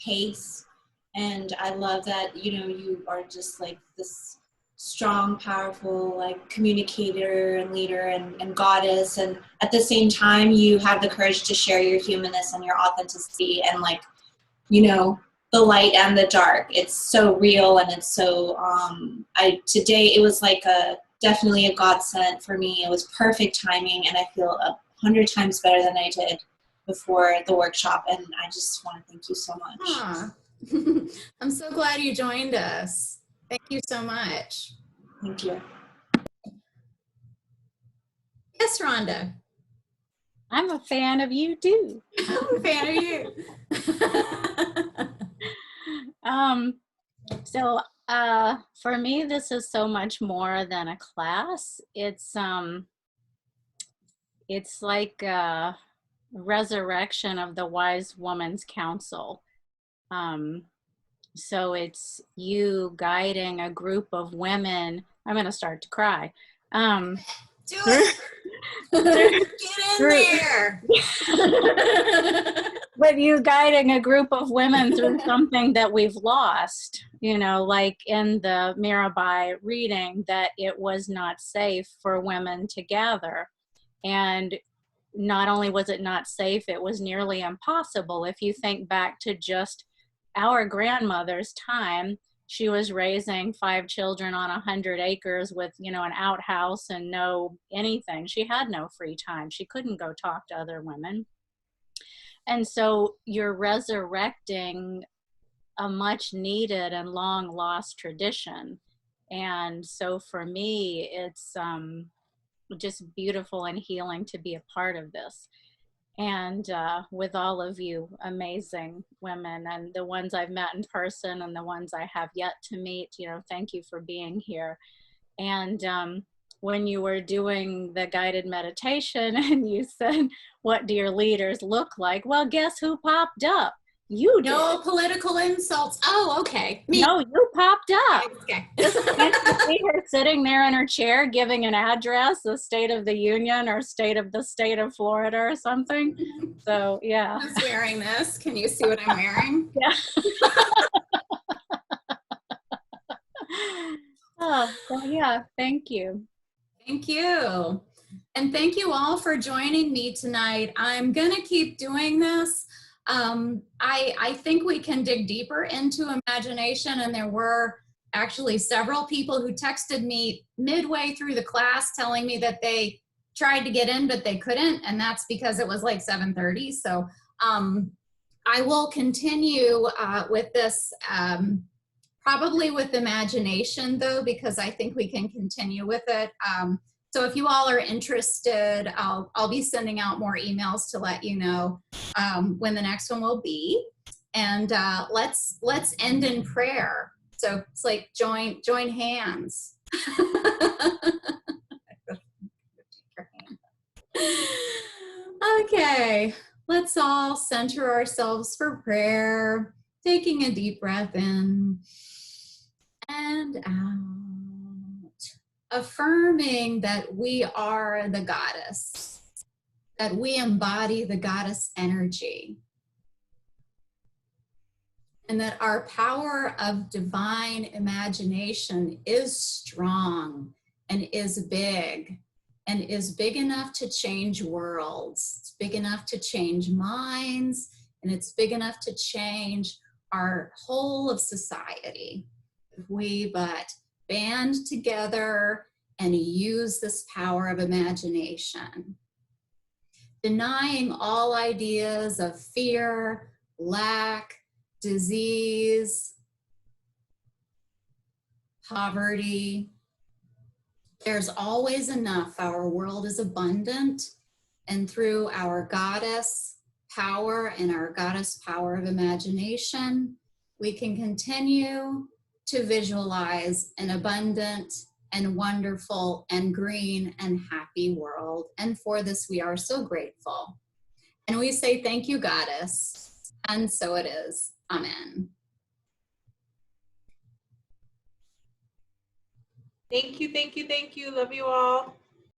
pace. And I love that, you are just like this strong, powerful, communicator and leader and goddess. And at the same time, you have the courage to share your humanness and your authenticity and the light and the dark. It's so real, and it's so, today it was definitely a godsend for me. It was perfect timing, and I feel 100 times better than I did before the workshop, and I just want to thank you so much. I'm so glad you joined us. Thank you so much. Thank you. Yes, Rhonda. I'm a fan of you too. I'm a fan of you. So for me, this is so much more than a class. It's like a resurrection of the wise woman's counsel. So it's you guiding a group of women. I'm going to start to cry. Do it. Get in there. But you guiding a group of women through something that we've lost, you know, like in the Mirabai reading, that it was not safe for women to gather. And not only was it not safe, it was nearly impossible. If you think back to just our grandmother's time, she was raising 5 children on 100 acres with, you know, an outhouse and no anything. She had no free time. She couldn't go talk to other women. And so you're resurrecting a much needed and long lost tradition. And so for me, it's just beautiful and healing to be a part of this. And with all of you amazing women, and the ones I've met in person and the ones I have yet to meet, you know, thank you for being here. And when you were doing the guided meditation and you said, what do your leaders look like? Well, guess who popped up? You did. No political insults. Oh, okay. Me. No, you popped up. Okay. Just can't you see her sitting there in her chair giving an address, the State of the Union or State of Florida or something? So, yeah. Who's wearing this? Can you see what I'm wearing? Yeah. Oh, well, yeah, thank you. Thank you. And thank you all for joining me tonight. I'm going to keep doing this. I think we can dig deeper into imagination, and there were actually several people who texted me midway through the class telling me that they tried to get in, but they couldn't, and that's because it was like 7:30. So I will continue with this, probably with imagination though, because I think we can continue with it. So if you all are interested, I'll be sending out more emails to let you know when the next one will be. And let's end in prayer. So it's like join hands. Okay, let's all center ourselves for prayer, taking a deep breath in and out, affirming that we are the goddess, that we embody the goddess energy, and that our power of divine imagination is strong and is big enough to change worlds. It's big enough to change minds, and it's big enough to change our whole of society if we but band together and use this power of imagination. Denying all ideas of fear, lack, disease, poverty. There's always enough. Our world is abundant, and through our goddess power and our goddess power of imagination, we can continue to visualize an abundant and wonderful and green and happy world. And for this, we are so grateful. And we say, thank you, Goddess. And so it is. Amen. Thank you, thank you, thank you. Love you all.